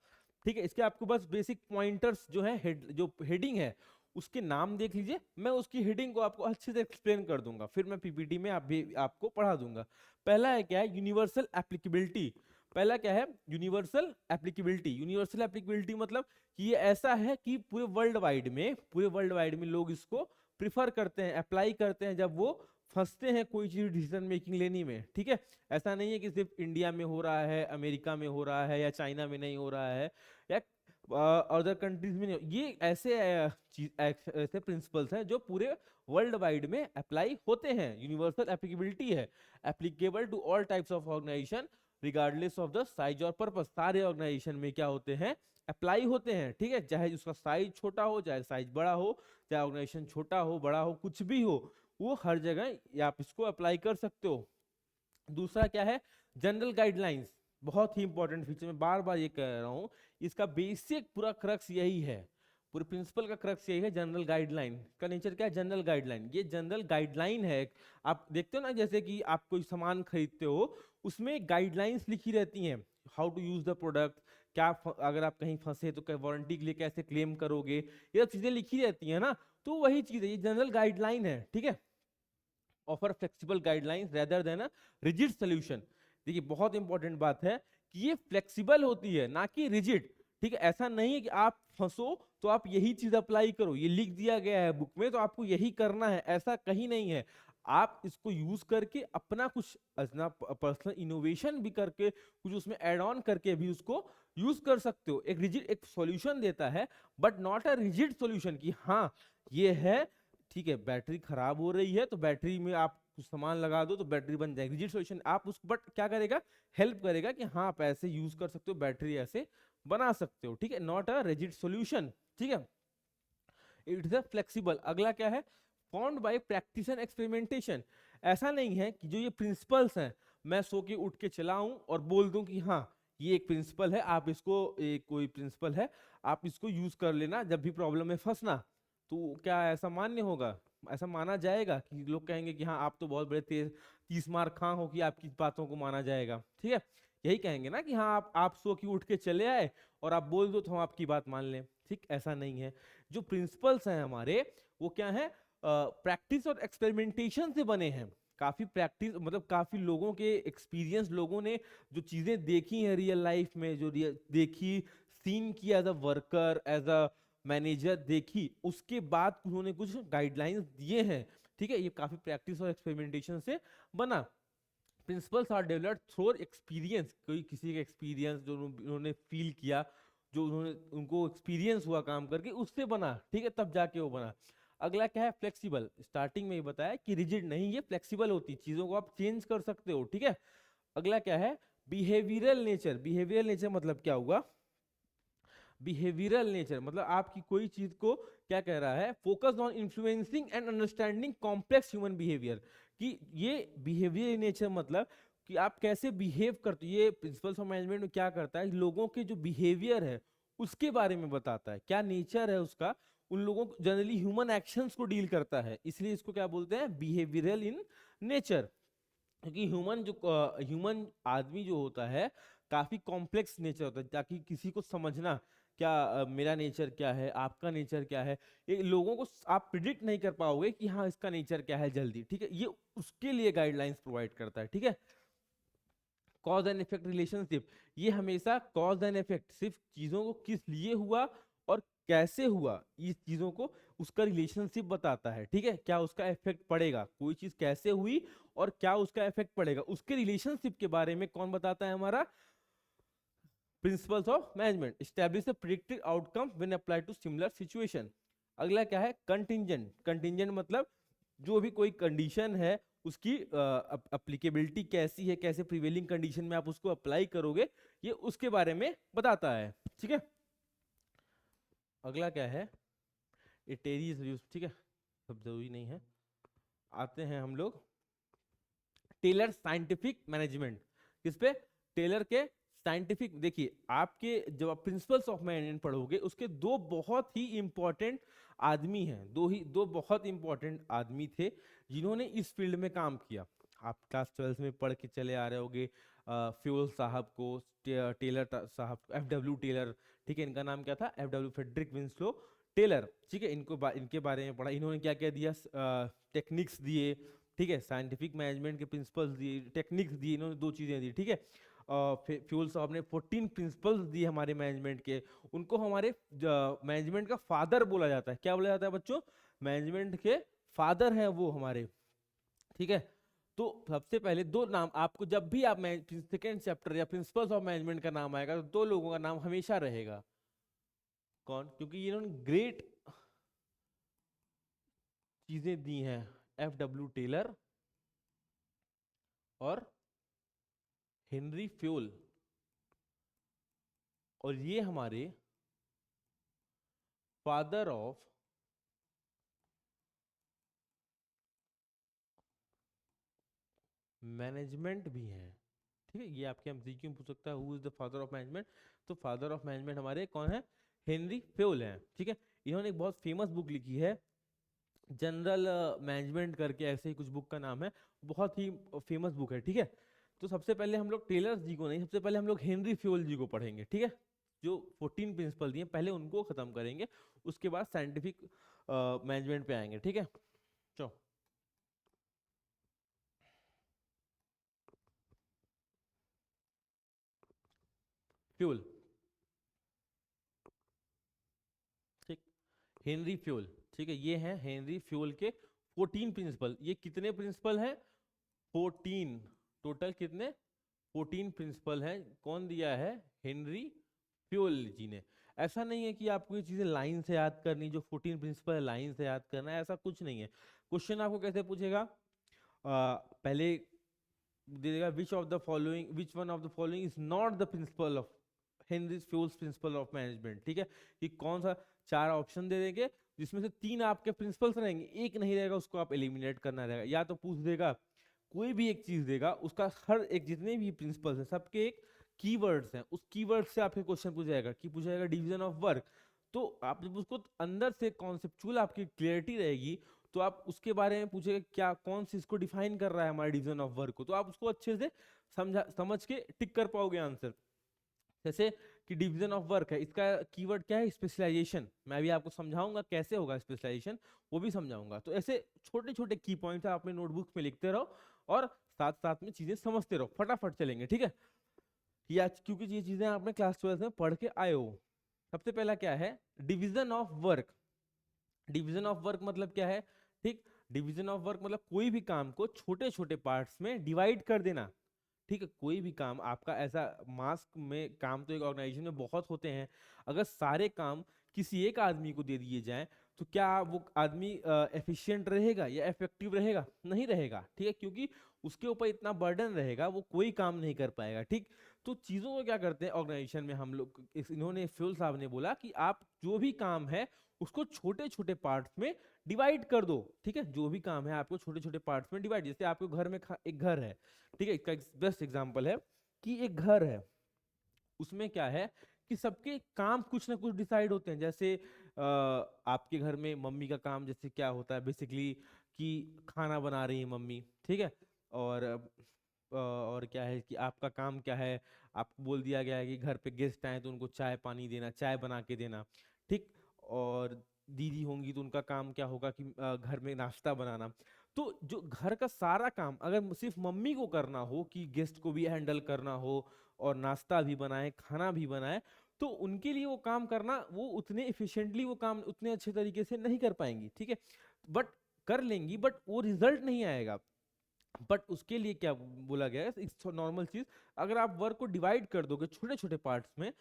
ठीक है, इसके आपको बस बेसिक पॉइंटर्स जो है, जो हेडिंग है उसके नाम देख लीजिए, मैं उसकी हेडिंग को आपको अच्छे से एक्सप्लेन कर दूंगा, फिर मैं पीपीटी में आपको पढ़ा दूंगा। पहला है क्या है, यूनिवर्सल एप्लीकेबिलिटी। पहला क्या है, यूनिवर्सल एप्लीकेबिलिटी। यूनिवर्सल एप्लीकेबिलिटी मतलब कि ये ऐसा है कि पूरे वर्ल्ड वाइड में लोग इसको प्रिफर करते हैं, अप्लाई करते हैं जब वो फंसते हैं कोई चीज डिसीजन मेकिंग लेने में। ठीक है, ऐसा नहीं है कि सिर्फ इंडिया में हो रहा है, अमेरिका में हो रहा है, या चाइना में नहीं हो रहा है, या अदर कंट्रीज में नहीं। ये ऐसे ऐसे प्रिंसिपल्स हैं जो पूरे वर्ल्ड वाइड में अप्लाई होते हैं, यूनिवर्सल एप्लीकेबिलिटी है, applicable to all types of organisation regardless of the size और पर्पस। सारे ऑर्गेनाइजेशन में क्या होते हैं, अप्लाई होते हैं, ठीक है, चाहे उसका साइज छोटा हो चाहे साइज बड़ा हो, चाहे ऑर्गेनाइजेशन छोटा हो बड़ा हो कुछ भी हो, वो हर जगह आप इसको अप्लाई कर सकते हो। दूसरा क्या है, जनरल गाइडलाइंस, बहुत ही इंपॉर्टेंट फीचर, मैं बार बार ये कह रहा हूँ, इसका बेसिक पूरा क्रक्स यही है, पूरे प्रिंसिपल का क्रक्स यही है, जनरल गाइडलाइन का नेचर क्या है, जनरल गाइडलाइन। ये जनरल गाइडलाइन है, आप देखते हो ना जैसे कि आप कोई सामान खरीदते हो उसमें गाइडलाइंस लिखी रहती हैं, how to use the product, क्या अगर आप कहीं फंसे तो क्या वारंटी के लिए कैसे क्लेम करोगे, ये सब चीजें लिखी रहती है ना, तो वही चीज है, ये जनरल गाइडलाइन है, ठीक है। Offer flexible guidelines rather than a rigid solution. देखिए बहुत इंपॉर्टेंट बात है कि ये फ्लेक्सिबल होती है ना कि रिजिड, ठीक है। ऐसा नहीं है कि आप फंसो तो आप यही चीज अप्लाई करो, ये लिख दिया गया है बुक में तो आपको यही करना है, ऐसा कहीं नहीं है। आप इसको यूज करके अपना कुछ अपना पर्सनल इनोवेशन भी करके कुछ उसमें ऐड ऑन करके भी उसको यूज कर सकते हो। एक रिजिड एक सॉल्यूशन देता है but not a rigid solution कि हाँ ये है, ठीक है, बैटरी खराब हो रही है तो बैटरी में आप कुछ सामान लगा दो तो बैटरी बन जाएगी, रिजिड सॉल्यूशन आप उसको, बट क्या करेगा, हेल्प करेगा कि हाँ आप ऐसे यूज कर सकते हो, बैटरी ऐसे बना सकते हो, ठीक है, नॉट अ रिजिड सॉल्यूशन, ठीक है। It is a flexible. अगला क्या है, found by practice and experimentation. ऐसा नहीं है कि जो ये प्रिंसिपल्स हैं मैं सो के उठ के चलाऊं और बोल दूं कि हाँ ये एक प्रिंसिपल है, आप इसको, एक कोई प्रिंसिपल है आप इसको यूज कर लेना जब भी प्रॉब्लम में फंसना, तो क्या ऐसा मान्य होगा, ऐसा माना जाएगा कि लोग कहेंगे कि हाँ आप तो बहुत बड़े तेज 30 मार खां हो कि आपकी बातों को माना जाएगा, ठीक है। यही कहेंगे ना कि हाँ आप सो के उठ के चले आए और आप बोल दो तो हम आपकी बात मान लें, ठीक, ऐसा नहीं है। जो प्रिंसिपल्स हैं हमारे वो क्या है, प्रैक्टिस और एक्सपेरिमेंटेशन से बने हैं। काफी प्रैक्टिस मतलब काफी लोगों के एक्सपीरियंस, लोगों ने जो चीजें देखी हैं रियल लाइफ में, जो देखी, सीन की as a worker as a manager देखी, उसके बाद उन्होंने कुछ गाइडलाइंस दिए हैं, ठीक है। ये काफी प्रैक्टिस और एक्सपेरिमेंटेशन से बना। Principles are developed through experience, कोई किसी का एक्सपीरियंस जो उन्होंने फील किया, जो उन्होंने उनको एक्सपीरियंस हुआ काम करके उससे बना, ठीक है, तब जाके वो बना। अगला क्या है, फ्लेक्सिबल। स्टार्टिंग में ही बताया कि रिजिड नहीं, ये फ्लेक्सिबल होती है, चीजों को आप चेंज कर सकते हो, ठीक है। अगला क्या है, बिहेवियरल नेचर। बिहेवियरल नेचर मतलब क्या हुआ, बिहेवियरल नेचर मतलब आपकी कोई चीज को क्या कह रहा है, focus on influencing and understanding complex human behaviour, कि ये बिहेवियर नेचर मतलब कि आप कैसे बिहेव करते हो। ये प्रिंसिपल्स ऑफ मैनेजमेंट में क्या करता है, लोगों के जो बिहेवियर है उसके बारे में बताता है, क्या नेचर है उसका, उन लोगों को जनरली ह्यूमन एक्शंस को डील करता है, इसलिए इसको क्या बोलते हैं, बिहेवियरल इन नेचर। क्योंकि ह्यूमन आदमी जो होता है काफी कॉम्प्लेक्स नेचर होता है, ताकि किसी को समझना क्या मेरा नेचर क्या है, आपका नेचर क्या है, ये लोगों को आप प्रिडिक्ट नहीं कर पाओगे कि हाँ इसका नेचर क्या है जल्दी, ठीक है, ये उसके लिए गाइडलाइंस प्रोवाइड करता है, ठीक है। कॉज एंड इफेक्ट रिलेशनशिप, ये हमेशा कॉज एंड इफेक्ट, सिर्फ चीजों को किस लिए हुआ और कैसे हुआ, इस चीजों को उसका रिलेशनशिप बताता है, ठीक है, क्या उसका इफेक्ट पड़ेगा, कोई चीज कैसे हुई और क्या उसका इफेक्ट पड़ेगा, उसके रिलेशनशिप के बारे में कौन बताता है, हमारा principles of management. Establish a predicted outcome when applied to similar situation. अगला क्या है, कंटिंजेंट। कंटिंजेंट मतलब जो भी कोई कंडीशन है उसकी अप्लीकेबिलिटी कैसी है, कैसे प्रिवेलिंग कंडीशन में आप उसको अप्लाई करोगे, ये उसके बारे में बताता है, ठीक है। अगला क्या है, इटेरियस यूज, ठीक है, सब जरूरी नहीं है। आते हैं हम लोग टेलर साइंटिफिक मैनेजमेंट, किस पे, टेलर के साइंटिफिक। देखिए आपके जब आप प्रिंसिपल्स ऑफ मैनेजमेंट पढ़ोगे उसके दो बहुत ही इंपॉर्टेंट आदमी हैं, दो बहुत इंपॉर्टेंट आदमी थे जिन्होंने इस फील्ड में काम किया। आप क्लास 12 में पढ़ के चले आ रहे होगे फ्यूल साहब को, टेलर साहब, एफ डब्ल्यू टेलर, ठीक है, इनका नाम क्या था, F W Frederick Winslow Taylor, ठीक है, इनके बारे में पढ़ा। इन्होंने क्या क्या दिया, टेक्निक्स दिए, ठीक है, साइंटिफिक मैनेजमेंट के प्रिंसिपल्स दिए, टेक्निक्स दिए, इन्होंने दो चीजें दी, ठीक है। फ्यूल साहब ने 14 प्रिंसिपल्स दिए हमारे मैनेजमेंट के, उनको हमारे मैनेजमेंट का फादर बोला जाता है। क्या बोला जाता है बच्चों, मैनेजमेंट के फादर हैं वो हमारे, ठीक है। तो सबसे पहले दो नाम आपको, जब भी आप सेकेंड चैप्टर या प्रिंसिपल्स ऑफ मैनेजमेंट का नाम आएगा तो दो लोगों का नाम हमेशा रहेगा, कौन? क्योंकि ये इन्होंने ग्रेट चीजें दी हैं, F.W. टेलर और हेनरी फ्योल, और ये हमारे फादर ऑफ मैनेजमेंट भी हैं। ठीक है, ये आपके एमसीक्यू में पूछ सकता है, who is the father of management? तो फादर ऑफ मैनेजमेंट हमारे कौन है? हेनरी फ्योल हैं। ठीक है, इन्होंने एक बहुत फेमस बुक लिखी है, जनरल मैनेजमेंट करके, ऐसे ही कुछ बुक का नाम है, बहुत ही फेमस बुक है। ठीक है, तो सबसे पहले हम लोग टेलर जी को नहीं, सबसे पहले हम लोग हेनरी फ्योल जी को पढ़ेंगे। ठीक है, जो 14 प्रिंसिपल दिए पहले उनको खत्म करेंगे, उसके बाद साइंटिफिक मैनेजमेंट पे आएंगे। ठीक है, चलो। फ्योल, ठीक, हेनरी फ्योल। ठीक है, ये हैं हेनरी फ्योल के 14 प्रिंसिपल। ये कितने प्रिंसिपल हैं? 14। टोटल कितने? 14 प्रिंसिपल हैं। कौन दिया है? हेनरी फ्योल जी ने। ऐसा नहीं है कि आपको ये चीजें लाइन से याद करनी, जो 14 प्रिंसिपल लाइन से याद करना है, ऐसा कुछ नहीं है। क्वेश्चन आपको कैसे पूछेगा? पहले दे देगा which one of the following is not the principle of Henry Fayol's principal of management. ठीक है, कि कौन सा, 4 ऑप्शन दे देंगे जिसमें से 3 आपके प्रिंसिपल्स रहेंगे, एक नहीं रहेगा, उसको आप एलिमिनेट करना रहेगा। या तो पूछ देगा, कोई भी एक चीज देगा, उसका हर एक जितने भी प्रिंसिपल्स हैं सबके एक कीवर्ड्स हैं, उस कीवर्ड से आपके क्वेश्चन पूछेगा कि पूछेगा डिवीजन ऑफ वर्क। तो आप जब उसको अंदर से कॉन्सेप्चुअल आपकी क्लियरिटी रहेगी, तो आप उसके बारे में पूछेगा क्या, कौन सी इसको डिफाइन कर रहा है हमारे डिवीजन ऑफ वर्क को, तो आप उसको अच्छे से समझ के टिक कर पाओगे आंसर। जैसे कि डिवीजन ऑफ वर्क है, इसका कीवर्ड क्या है? स्पेशलाइजेशन। मैं भी आपको समझाऊंगा कैसे होगा स्पेशलाइजेशन, वो भी समझाऊंगा। तो ऐसे छोटे छोटे की पॉइंट्स आप अपने नोटबुक में लिखते रहो और साथ साथ में चीजें समझते रहो, फटाफट चलेंगे। ठीक है, या क्योंकि ये चीजें आपने क्लास 12 में पढ़ के आए हो। सबसे पहला क्या है? Division of work. Division of work मतलब क्या है? ठीक, डिवीजन ऑफ वर्क मतलब कोई भी काम को छोटे छोटे पार्ट्स में डिवाइड कर देना। ठीक है, कोई भी काम आपका ऐसा, मास्क में काम तो एक ऑर्गेनाइजेशन में बहुत होते हैं, अगर सारे काम किसी एक आदमी को दे दिए जाएं, तो क्या वो आदमी एफिशिएंट रहेगा या इफेक्टिव रहेगा? नहीं रहेगा। ठीक है, क्योंकि उसके ऊपर इतना बर्डन रहेगा, वो कोई काम नहीं कर पाएगा। ठीक, तो चीजों को क्या करते हैं ऑर्गेनाइजेशन में हम लोग, इन्होंने फ्यूल साहब ने बोला कि आप जो भी काम है उसको छोटे छोटे पार्ट्स में डिवाइड कर दो। ठीक है, जो भी काम है आपको छोटे छोटे पार्ट्स में डिवाइड, जैसे आपके घर में एक घर है। ठीक है, इसका एक बेस्ट एग्जांपल है कि एक घर है, उसमें क्या है कि सबके काम कुछ ना कुछ डिसाइड होते हैं। जैसे आपके घर में मम्मी का काम जैसे क्या होता है बेसिकली, कि खाना बना रही है मम्मी। ठीक है, और क्या है कि आपका काम क्या है, आपको बोल दिया गया है कि घर पे गेस्ट आए तो उनको चाय पानी देना, चाय बना के देना। ठीक, और दीदी होंगी तो उनका काम क्या होगा कि घर में नाश्ता बनाना। तो जो घर का सारा काम अगर सिर्फ मम्मी को करना हो, कि गेस्ट को भी हैंडल करना हो और नाश्ता भी बनाए, खाना भी बनाए, तो उनके लिए वो काम करना, वो उतने इफिशिएंटली वो काम उतने अच्छे तरीके से नहीं कर पाएंगी। ठीक है, बट कर लेंगी, बट वो रिजल्ट नहीं आएगा। बट उसके लिए क्या बोला गया है, नॉर्मल चीज, अगर आप वर्क को डिवाइड कर दोगे छोटे छोटे पार्ट्स में,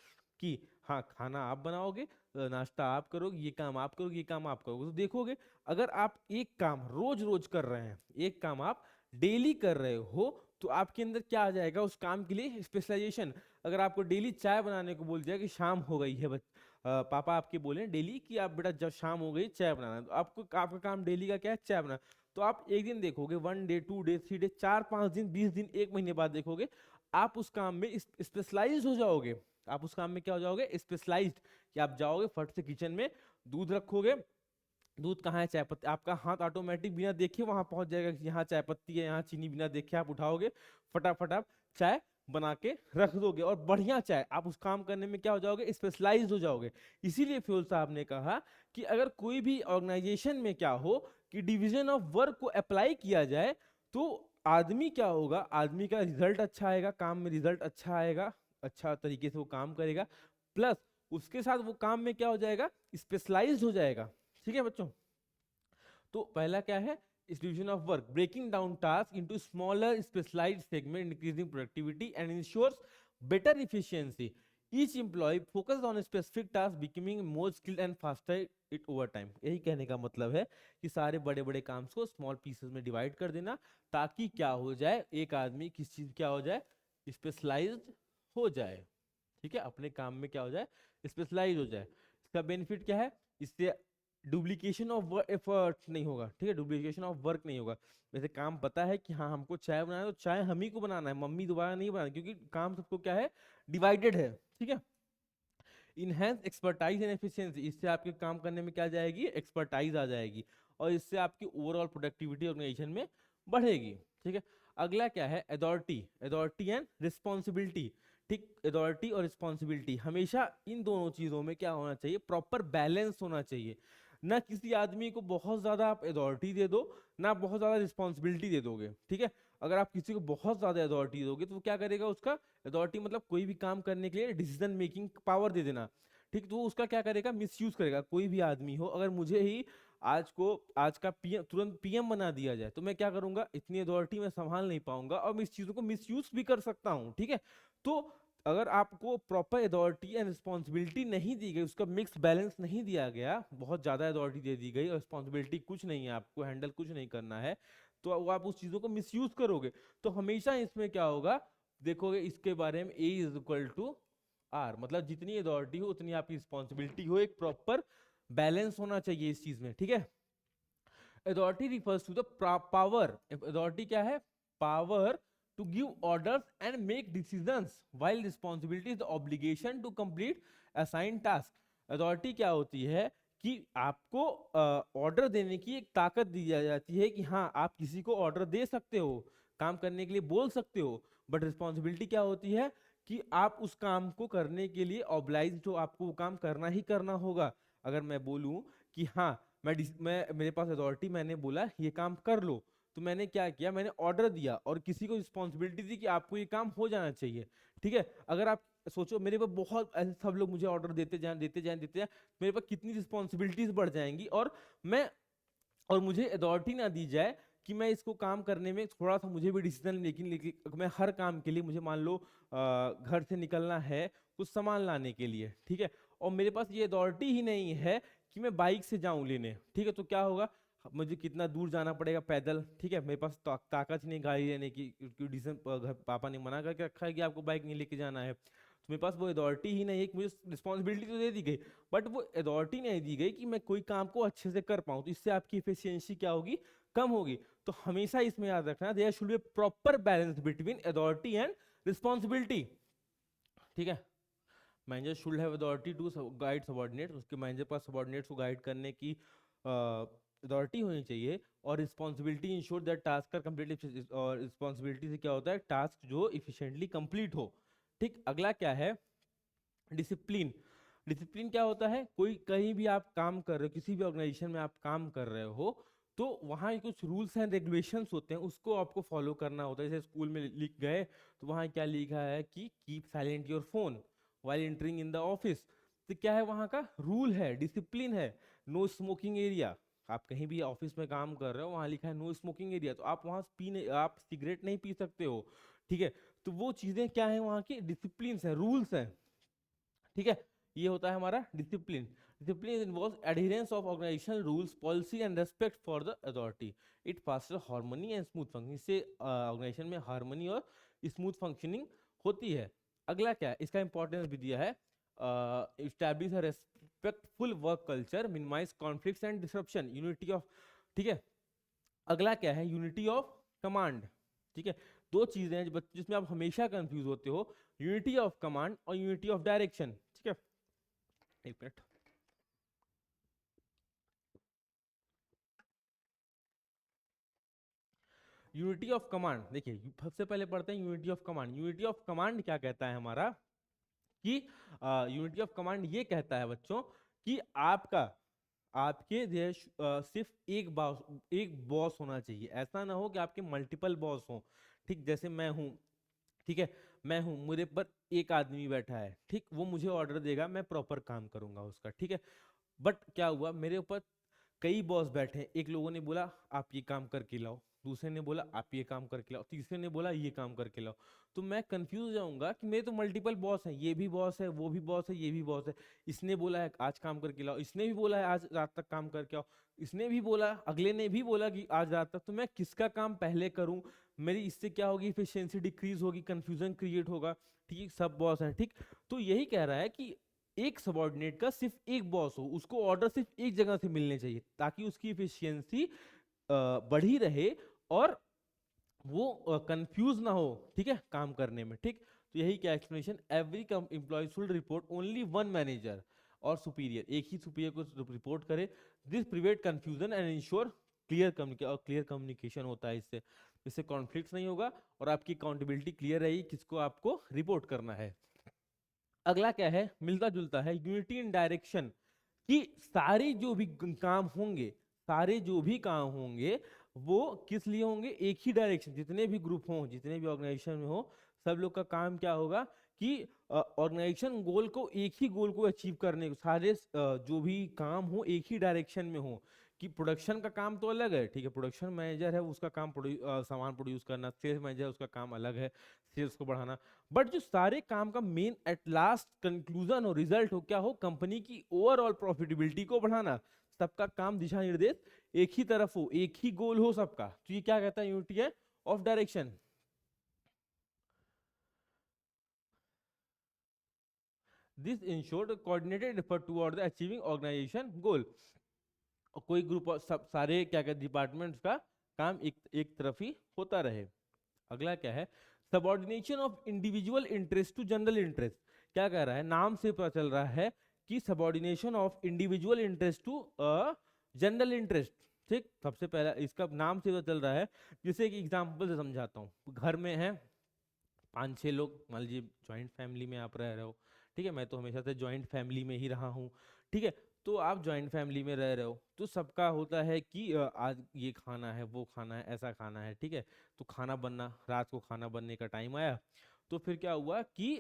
कि हाँ खाना आप बनाओगे, नाश्ता आप करोगे, ये काम आप करोगे, ये काम आप करोगे, तो देखोगे अगर आप एक काम रोज रोज कर रहे हैं, एक काम आप डेली कर रहे हो, तो आपके अंदर क्या आ जाएगा उस काम के लिए? स्पेशलाइजेशन। अगर आपको डेली चाय बनाने को बोल दिया कि शाम हो गई है, पापा आपके बोले डेली कि आप बेटा जब शाम हो गई चाय बनाना, तो आपको आपका काम डेली का क्या है? चाय बनाना। तो आप एक दिन देखोगे, 1 डे, 2 डे, 3 डे, 4 5 दिन, 20 दिन, 1 महीने बाद देखोगे आप उस काम में स्पेशलाइज हो जाओगे। आप उस काम में क्या हो जाओगे? स्पेशलाइज्ड। कि आप जाओगे फट से किचन में, दूध रखोगे, दूध कहाँ है? चाय पत्ती। आपका हाथ ऑटोमेटिक बिना देखे वहां पहुंच जाएगा कि यहाँ चाय पत्ती है, यहाँ चीनी, बिना देखे आप उठाओगे, फटाफट आप चाय बना के रख दोगे, और बढ़िया चाय। आप उस काम करने में क्या हो जाओगे? स्पेशलाइज्ड हो जाओगे। इसीलिए फ्यूल साहब ने कहा कि अगर कोई भी ऑर्गेनाइजेशन में क्या हो कि डिवीजन ऑफ वर्क को अप्लाई किया जाए, तो आदमी क्या होगा? आदमी का रिजल्ट अच्छा आएगा, काम में रिजल्ट अच्छा आएगा, अच्छा तरीके से वो काम करेगा, प्लस उसके साथ वो काम में क्या हो जाएगा? स्पेशलाइज्ड हो जाएगा। ठीक है बच्चों, तो पहला क्या है? Division of work, breaking down task into smaller specialised segment, increasing productivity and ensures better efficiency. Each employee focused on a specific task, becoming more skilled and faster it over time. यही कहने का मतलब है कि सारे बड़े बड़े काम को स्मॉल पीसेस में डिवाइड कर देना, ताकि क्या हो जाए, एक आदमी किस चीज क्या हो जाए, स्पेशलाइज्ड हो जाए। ठीक है, अपने काम में क्या हो जाए, स्पेशलाइज हो जाए। इसका बेनिफिट क्या है, इससे डुप्लीकेशन ऑफ एफर्ट नहीं होगा। ठीक है, डुप्लीकेशन ऑफ वर्क नहीं होगा। वैसे काम पता है कि हाँ हमको चाय बनाना है तो चाय हम ही को बनाना है, मम्मी दोबारा नहीं बनाना, क्योंकि काम सबको क्या है, डिवाइडेड है। ठीक है, इनहेंस एक्सपर्टाइज एंड एफिशिएंसी, इससे आपके काम करने में क्या जाएगी, एक्सपर्टाइज आ जाएगी, और इससे आपकी ओवरऑल प्रोडक्टिविटी ऑर्गेनाइजेशन में बढ़ेगी। ठीक है, अगला क्या है, अथॉरिटी, अथॉरिटी एंड रिस्पॉन्सिबिलिटी। ठीक, अथॉरिटी और रिस्पॉन्सिबिलिटी, हमेशा इन दोनों चीजों में क्या होना चाहिए, प्रॉपर बैलेंस होना चाहिए। ना किसी आदमी को बहुत ज्यादा आप अथॉरिटी दे दो, ना बहुत ज्यादा रिस्पॉन्सिबिलिटी दे दोगे। ठीक है, अगर आप किसी को बहुत ज्यादा अथॉरिटी दोगे तो वो क्या करेगा, उसका अथॉरिटी मतलब कोई भी काम करने के लिए डिसीजन मेकिंग पावर दे देना। ठीक, तो वो उसका क्या करेगा, मिसयूज करेगा। कोई भी आदमी हो, अगर मुझे ही आज का पीएम तुरंत पीएम बना दिया जाए तो मैं क्या करूंगा, इतनी अथॉरिटी मैं संभाल नहीं पाऊंगा और मैं इस चीजों को मिसयूज भी कर सकता हूँ। ठीक है, तो अगर आपको प्रॉपर अथॉरिटी एंड रिस्पॉन्सिबिलिटी नहीं दी गई, उसका मिक्स बैलेंस नहीं दिया गया, बहुत ज्यादा अथॉरिटी दे दी गई और रिस्पॉन्सिबिलिटी कुछ नहीं है, आपको हैंडल कुछ नहीं करना है, तो वो आप उस चीजों को मिसयूज करोगे। तो हमेशा इसमें क्या होगा, देखोगे इसके बारे में, ए इज इक्वल टू आर, मतलब जितनी अथॉरिटी हो उतनी आपकी रिस्पॉन्सिबिलिटी हो, एक प्रॉपर बैलेंस होना चाहिए इस चीज में। ठीक है, authority refers to the power, authority क्या है, power to give orders and make decisions, while responsibility is the obligation to complete assign task. Authority क्या होती है कि आपको ऑर्डर देने की एक ताकत दी जाती है कि हाँ आप किसी को ऑर्डर दे सकते हो, काम करने के लिए बोल सकते हो, बट रिस्पॉन्सिबिलिटी क्या होती है कि आप उस काम को करने के लिए ऑब्लाइज हो, आपको वो काम करना ही करना होगा। अगर मैं बोलूं कि हाँ मैं मेरे पास अथॉरिटी, मैंने बोला ये काम कर लो, तो मैंने क्या किया, मैंने ऑर्डर दिया और किसी को रिस्पॉन्सिबिलिटी दी कि आपको ये काम हो जाना चाहिए। ठीक है, अगर आप सोचो मेरे पास बहुत ऐसे सब लोग मुझे ऑर्डर देते जाएं देते जाएं देते जाएं, मेरे पास कितनी रिस्पॉन्सिबिलिटीज बढ़ जाएंगी, मैं और मुझे अथॉरिटी ना दी जाए कि मैं इसको काम करने में थोड़ा सा मुझे भी डिसीजन, लेकिन मैं हर काम के लिए, मुझे मान लो घर से निकलना है कुछ सामान लाने के लिए, ठीक है, और मेरे पास ये अथॉरिटी ही नहीं है कि मैं बाइक से जाऊं लेने। ठीक है, तो क्या होगा, मुझे कितना दूर जाना पड़ेगा पैदल। ठीक है, मेरे पास ताकत ही नहीं गाड़ी लेने की, क्योंकि डिसीजन घर पापा ने मना करके रखा है कि आपको बाइक नहीं लेके जाना है, तो मेरे पास वो अथॉरिटी ही नहीं है कि मुझे रिस्पॉन्सिबिलिटी तो दे दी गई, बट वो अथॉरिटी नहीं दी गई कि मैं कोई काम को अच्छे से कर पाऊं, तो इससे आपकी एफिशिएंसी क्या होगी, कम होगी। तो हमेशा इसमें याद रखना, there should be proper balance between authority and responsibility. ठीक है, manager should have authority to guide subordinates, उसके मैनेजर पास सबऑर्डिनेट्स को गाइड करने की अथॉरिटी होनी चाहिए, और responsibility ensure that task are complete, और रिस्पॉन्सिबिलिटी से क्या होता है, टास्क जो इफिशिएंटली कंप्लीट हो। ठीक, अगला क्या है, डिसिप्लिन। डिसिप्लिन क्या होता है, कोई कहीं भी आप काम कर रहे हो, किसी भी ऑर्गेनाइजेशन में आप काम कर रहे हो, तो वहाँ कुछ रूल्स एंड रेगुलेशंस होते हैं, उसको आपको फॉलो करना होता है। जैसे स्कूल में लिख गए तो वहाँ क्या लिखा है कि keep silent your phone while entering in the office, तो क्या है, वहाँ का रूल है, डिसिप्लिन है। नो स्मोकिंग एरिया, आप कहीं भी ऑफिस में काम कर रहे हो, वहाँ लिखा है नो स्मोकिंग एरिया, तो आप वहाँ आप सिगरेट नहीं पी सकते हो। ठीक है, तो वो चीजें क्या है, वहाँ की डिसिप्लिन है, रूल्स हैं। ठीक है, ये होता है हमारा discipline. Discipline involves adherence of organisational rules, policy and respect for the authority. It foster harmony and smooth functioning, इससे ऑर्गेनाइजेशन में हार्मनी और स्मूथ फंक्शनिंग होती है। अगला क्या है, इसका इंपॉर्टेंस भी दिया है, establish a respectful work culture, minimise conflicts and disruption, unity of. ठीक है, अगला क्या है, यूनिटी ऑफ कमांड। ठीक है, दो चीजें हैं जिसमें आप हमेशा कंफ्यूज होते हो, यूनिटी ऑफ कमांड और यूनिटी ऑफ डायरेक्शन। ठीक है, एक मिनट, यूनिटी ऑफ कमांड देखिए, सबसे पहले पढ़ते हैं unity of command. Unity of command क्या कहता है हमारा, कि यूनिटी ऑफ कमांड ये कहता है बच्चों कि आपका आपके देश सिर्फ एक बॉस होना चाहिए, ऐसा ना हो कि आपके मल्टीपल बॉस हों। ठीक, जैसे मैं हूं, ठीक है, मैं हूं, मेरे पर एक आदमी बैठा है, ठीक, वो मुझे ऑर्डर देगा, मैं प्रॉपर काम करूंगा उसका। ठीक है, बट क्या हुआ, मेरे ऊपर कई बॉस बैठे हैं, एक लोगों ने बोला आप ये काम करके लाओ, दूसरे ने बोला आप ये काम करके लाओ, तीसरे ने बोला ये काम करके लाओ, तो मैं कंफ्यूज हो जाऊंगा कि मेरे तो मल्टीपल बॉस हैं, ये भी बॉस है, वो भी बॉस है, ये भी बॉस है। इसने बोला है आज काम करके लाओ, इसने भी बोला है आज रात तक काम करके आओ, इसने भी बोला, अगले ने भी बोला कि आज रात तक, तो मैं किसका काम पहले करूं? मेरी इससे क्या होगी, एफिशिएंसी डिक्रीज होगी, कंफ्यूजन क्रिएट होगा। ठीक, सब बॉस हैं, ठीक। तो यही कह रहा है कि एक सबॉर्डिनेट का सिर्फ एक बॉस हो, उसको ऑर्डर सिर्फ एक जगह से मिलने चाहिए ताकि उसकी एफिशिएंसी बढ़ी रहे और वो कंफ्यूज ना हो, ठीक है, काम करने में, ठीक। तो यही क्या explanation, every employ should report only one manager और सुपीरियर, एक ही सुपीरियर को रिपोर्ट करे। This prevent confusion and ensure clear communication, और क्लियर कम्युनिकेशन होता है इससे, इससे कॉन्फ्लिक्ट नहीं होगा और आपकी अकाउंटेबिलिटी क्लियर रहेगी किसको आपको रिपोर्ट करना है। अगला क्या है, मिलता जुलता है, यूनिटी इन डायरेक्शन, कि सारे जो भी काम होंगे, सारे जो भी काम होंगे वो किस लिए होंगे, एक ही डायरेक्शन, जितने भी ग्रुप हों, जितने भी ऑर्गेनाइजेशन में हो, सब लोग का काम क्या होगा कि ऑर्गेनाइजेशन गोल को, एक ही गोल को अचीव करने को, सारे जो भी काम हो एक ही डायरेक्शन में हो। कि प्रोडक्शन का काम तो अलग है, ठीक है, प्रोडक्शन मैनेजर है उसका काम सामान प्रोड्यूस करना, सेल्स मैनेजर उसका काम अलग है, सेल्स को बढ़ाना। बट जो सारे काम का मेन एट लास्ट कंक्लूजन हो, रिजल्ट हो, क्या हो, कंपनी की ओवरऑल प्रॉफिटेबिलिटी को बढ़ाना, सबका काम दिशा निर्देश एक ही तरफ हो, एक ही गोल हो सबका, तो ये क्या कहता है, यूनिटी है of direction. This ensured coordinated effort toward the achieving organisation goal. कोई ग्रुप सब सारे क्या कहते डिपार्टमेंट्स का काम एक तरफ ही होता रहे। अगला क्या है, subordination of individual interest to general interest. क्या कह रहा है, नाम से पता चल रहा है कि subordination of individual interest to general interest, ठीक। सबसे पहला इसका नाम से पता चल रहा है, जैसे कि एग्जांपल से समझाता हूँ। घर में है 5-6 लोग, मान लीजिए ज्वाइंट फैमिली में आप रह रहे हो, ठीक है, मैं तो हमेशा से ज्वाइंट फैमिली में ही रहा हूँ, ठीक है। तो आप ज्वाइंट फैमिली में रह रहे हो तो सबका होता है कि आज ये खाना है, वो खाना है, ऐसा खाना है, ठीक है। तो खाना बनना, रात को खाना बनने का टाइम आया, तो फिर क्या हुआ कि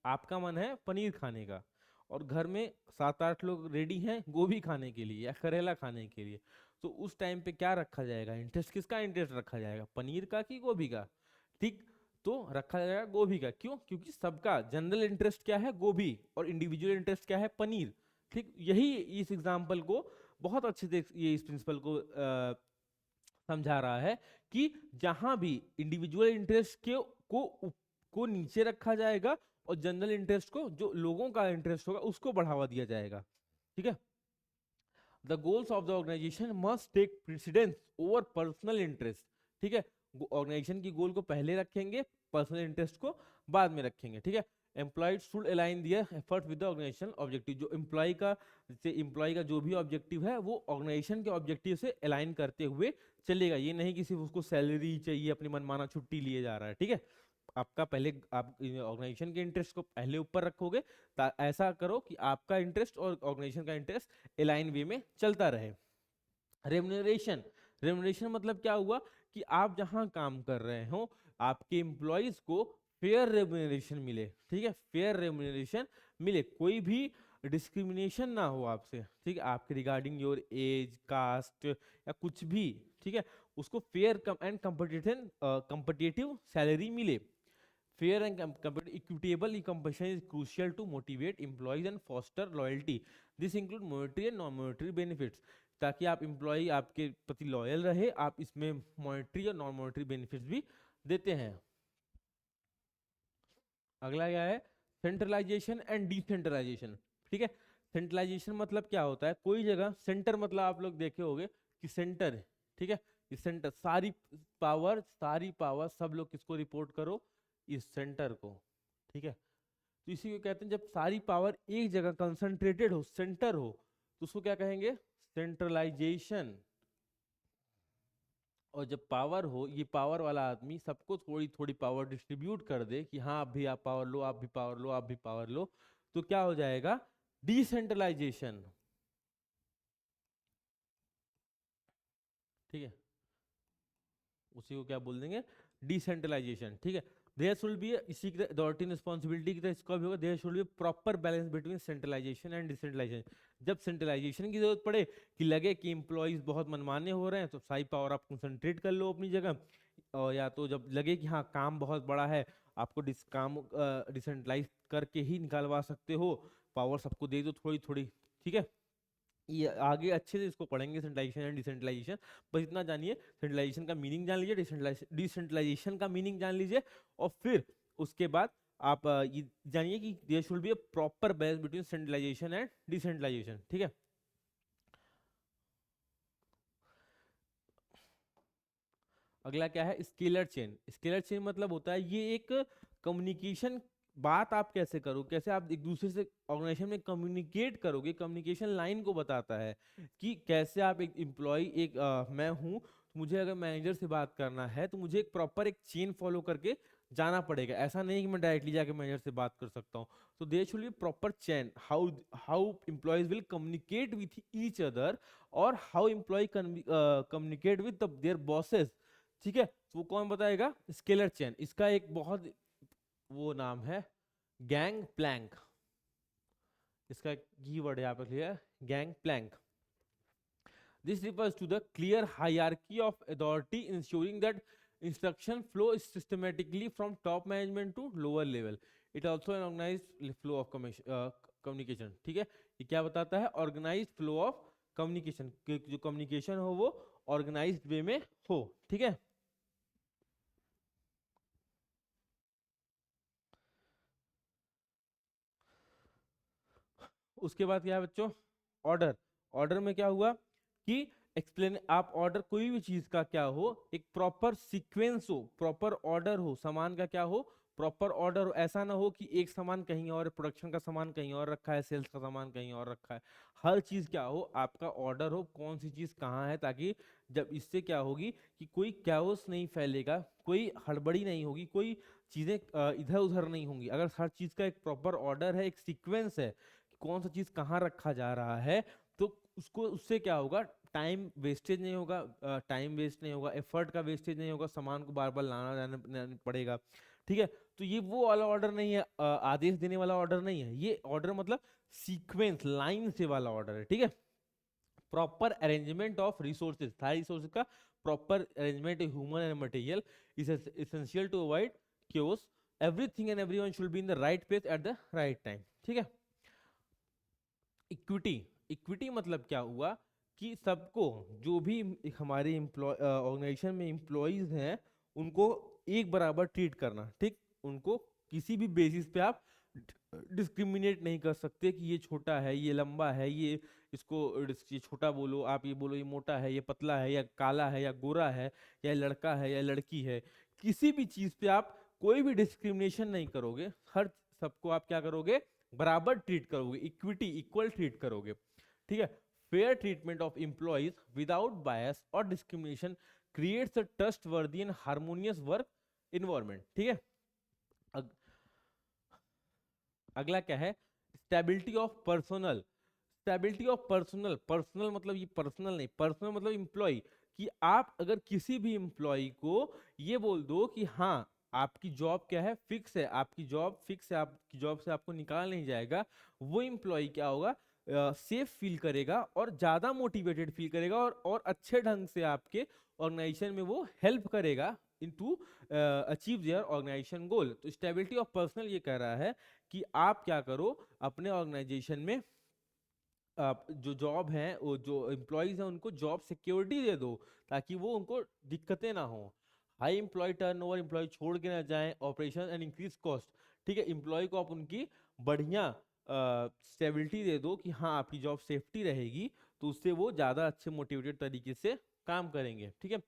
आपका मन है पनीर खाने का, और घर में 7-8 लोग रेडी हैं गोभी खाने के लिए या करेला खाने के लिए। तो उस टाइम पे क्या रखा जाएगा, इंटरेस्ट किसका इंटरेस्ट रखा जाएगा, पनीर का कि गोभी का, ठीक। तो रखा जाएगा गोभी का, क्यों, क्योंकि सबका जनरल इंटरेस्ट क्या है, गोभी, और इंडिविजुअल इंटरेस्ट क्या है, पनीर, ठीक। यही इस एग्जाम्पल को बहुत अच्छे से, ये इस प्रिंसिपल को समझा रहा है कि जहां भी इंडिविजुअल इंटरेस्ट को नीचे रखा जाएगा और जनरल इंटरेस्ट को, जो लोगों का इंटरेस्ट होगा, उसको बढ़ावा दिया जाएगा, ठीक है। The goals of the organisation must take precedence over personal interest, ठीक है। ऑर्गेनाइजेशन की गोल को पहले रखेंगे, पर्सनल इंटरेस्ट को बाद में रखेंगे, ठीक है। Employees should align their effort with the organisation objective, जो एम्प्लॉय का जो भी ऑब्जेक्टिव है वो ऑर्गेनाइजेशन के ऑब्जेक्टिव से अलाइन करते हुए चलेगा। ये नहीं कि सिर्फ उसको सैलरी चाहिए, अपनी मनमाना छुट्टी लिए जा रहा है, ठीक है। आपका पहले आप ऑर्गेनाइजेशन के इंटरेस्ट को पहले ऊपर रखोगे, ऐसा करो कि आपका इंटरेस्ट और ऑर्गेनाइजेशन का इंटरेस्ट अलाइन वे में चलता रहे। रेम्यूनरेशन, रेम्यूनरेशन मतलब क्या हुआ कि आप जहां काम कर रहे हो आपके एम्प्लॉयज को फेयर रेम्यूनरेशन मिले, ठीक है, फेयर रेम्यूनरेशन मिले, कोई भी डिस्क्रिमिनेशन ना हो आपसे, ठीक है, आपके रिगार्डिंग योर एज, कास्ट या कुछ भी, ठीक है, उसको फेयर एंड कम्पिटिटिव सैलरी मिले। Fair and equitable compensation is crucial to motivate employees and foster loyalty. This include monetary and non-monetary benefits. ताकि आप एम्प्लॉय आपके प्रति लॉयल रहे, आप इसमें मॉनेटरी और नॉन मॉनेटरी बेनिफिट्स भी देते हैं। अगला क्या है, सेंट्रलाइजेशन एंड डिसेंट्रलाइजेशन, ठीक है। सेंट्रलाइजेशन मतलब क्या होता है, कोई जगह सेंटर, मतलब आप लोग देखे होंगे कि सेंटर है, ठीक है, इस सेंटर सारी पावर सब लोग किसको रिपोर्ट करो, इस सेंटर को, ठीक है। तो इसी को कहते हैं, जब सारी पावर एक जगह कंसंट्रेटेड हो, सेंटर हो, तो उसको क्या कहेंगे, सेंट्रलाइजेशन। और जब पावर हो, ये पावर वाला आदमी सबको थोड़ी थोड़ी पावर डिस्ट्रीब्यूट कर दे कि हाँ आप भी आप पावर लो, आप भी पावर लो, आप भी पावर लो, तो क्या हो जाएगा, डिसेंट्रलाइजेशन, ठीक है। उसी को क्या बोल देंगे, डिसेंट्रलाइजेशन, ठीक है। देयर शुड बी, इसी की अथॉरिटी रिस्पॉन्सिबिलिटी की तरह इसका भी होगा, there should be proper balance between centralisation and decentralisation. जब सेंट्रलाइजेशन की जरूरत पड़े कि लगे कि एम्प्लॉयज बहुत मनमाने हो रहे हैं, तो सारी पावर आप कंसंट्रेट कर लो अपनी जगह, और या तो जब लगे कि हाँ काम बहुत बड़ा है, आपको काम डिसेंट्रलाइज करके ही निकालवा सकते हो, पावर सबको दे दो थोड़ी थोड़ी। ठीक है, ये आगे अच्छे से इसको पढ़ेंगे सेंट्रलाइजेशन एंड डिसेंट्रलाइजेशन। बस इतना जानिए, सेंट्रलाइजेशन का मीनिंग जान लीजिए, डिसेंट्रलाइजेशन का मीनिंग जान लीजिए, और फिर उसके बाद आप ये जानिए कि there should be a proper balance between centralisation and decentralisation. ठीक है, अगला क्या है, स्केलर चेन। स्केलर चेन मतलब होता है ये एक कम्युनिकेशन, बात आप कैसे करो, कैसे आप एक दूसरे से ऑर्गेनाइजेशन में कम्युनिकेट करोगे, कम्युनिकेशन लाइन को बताता है कि कैसे आप एक एम्प्लॉय, एक मैं हूं, तो मुझे अगर मैनेजर से बात करना है तो मुझे एक प्रॉपर एक चेन फॉलो करके जाना पड़ेगा। ऐसा नहीं कि मैं डायरेक्टली जाके मैनेजर से बात कर सकता हूँ। तो there should be proper chain, how how employees will communicate with each other, और how employ communicate with their bosses. ठीक है, तो वो कौन बताएगा, स्केलर चेन। इसका एक बहुत वो नाम है, गैंग प्लैंक। इसका कीवर्ड यहाँ पे लिया है, gang plank. This refers to the clear hierarchy of authority ensuring that instruction flow is systematically from top management to lower level. It also an organized flow of communication. ठीक है, ये क्या बताता है, organized flow of communication, जो communication हो वो organized way में हो। ठीक है, उसके बाद क्या है बच्चों, ऑर्डर। ऑर्डर में क्या हुआ कि एक्सप्लेन, आप ऑर्डर कोई भी चीज का क्या हो, एक प्रॉपर सीक्वेंस हो, प्रॉपर ऑर्डर हो, सामान का क्या हो, प्रॉपर ऑर्डर हो। ऐसा ना हो कि एक सामान कहीं और, प्रोडक्शन का सामान कहीं और रखा है, सेल्स का सामान कहीं और रखा है। हर चीज क्या हो, आपका ऑर्डर हो, कौन सी चीज कहाँ है, ताकि जब इससे क्या होगी कि कोई कैओस नहीं फैलेगा, कोई हड़बड़ी नहीं होगी, कोई चीजें इधर उधर नहीं होंगी। अगर हर चीज का एक प्रॉपर ऑर्डर है, एक सीक्वेंस है, कौन सा चीज कहाँ रखा जा रहा है, तो उसको, उससे क्या होगा, टाइम वेस्टेज नहीं होगा, टाइम वेस्ट नहीं होगा, एफर्ट का वेस्टेज नहीं होगा, सामान को बार बार लाना जाना पड़ेगा। ठीक है, तो ये वो वाला ऑर्डर नहीं है, आदेश देने वाला ऑर्डर नहीं है, ये ऑर्डर मतलब सीक्वेंस लाइन से वाला ऑर्डर है। ठीक है, प्रॉपर अरेंजमेंट ऑफ रिसोर्सेज, सारे रिसोर्सेज का proper arrangement, human and material, is essential to avoid chaos. Everything and everyone should be in the right place at the right time. ठीक है, equity. Equity मतलब क्या हुआ कि सबको, जो भी हमारे एम्प्लॉय ऑर्गेनाइजेशन में एम्प्लॉयज हैं, उनको एक बराबर ट्रीट करना। ठीक, उनको किसी भी बेसिस पे आप डिस्क्रिमिनेट नहीं कर सकते कि ये छोटा है, ये लंबा है, ये छोटा बोलो, आप ये बोलो ये मोटा है, ये पतला है, या काला है, या गोरा है, या लड़का है, या लड़की है। किसी भी चीज पे आप कोई भी डिस्क्रिमिनेशन नहीं करोगे, हर सबको आप क्या करोगे, बराबर ट्रीट करोगे, इक्विटी, इक्वल ट्रीट करोगे। ठीक है, fair treatment of employees without bias और discrimination creates a trustworthy and harmonious work environment. ठीक है, अगला क्या है, stability of personal. Stability of personal, personal मतलब ये पर्सनल नहीं, पर्सनल मतलब एम्प्लॉय, कि आप अगर किसी भी एम्प्लॉय को ये बोल दो कि हाँ आपकी जॉब क्या है, फिक्स है, आपकी जॉब फिक्स है, आपकी जॉब से आपको निकाल नहीं जाएगा, वो एम्प्लॉय क्या होगा, सेफ फील करेगा, और ज्यादा मोटिवेटेड फील करेगा, और अच्छे ढंग से आपके ऑर्गेनाइजेशन में वो हेल्प करेगा इन टू अचीव देयर ऑर्गेनाइजेशन गोल। तो स्टेबिलिटी ऑफ पर्सनल ये कह रहा है कि आप क्या करो अपने ऑर्गेनाइजेशन में, जो जॉब है, वो जो एम्प्लॉयज हैं उनको जॉब सिक्योरिटी दे दो, ताकि वो उनको दिक्कतें ना हो। हाई एम्प्लॉय टर्नओवर, एम्प्लॉय छोड़ के ना जाएं, ऑपरेशन एंड इंक्रीज कॉस्ट। ठीक है, एम्प्लॉय को आप उनकी बढ़िया स्टेबिलिटी दे दो कि हाँ आपकी जॉब सेफ्टी रहेगी, तो उससे वो ज़्यादा अच्छे मोटिवेटेड तरीके से काम करेंगे। ठीक है,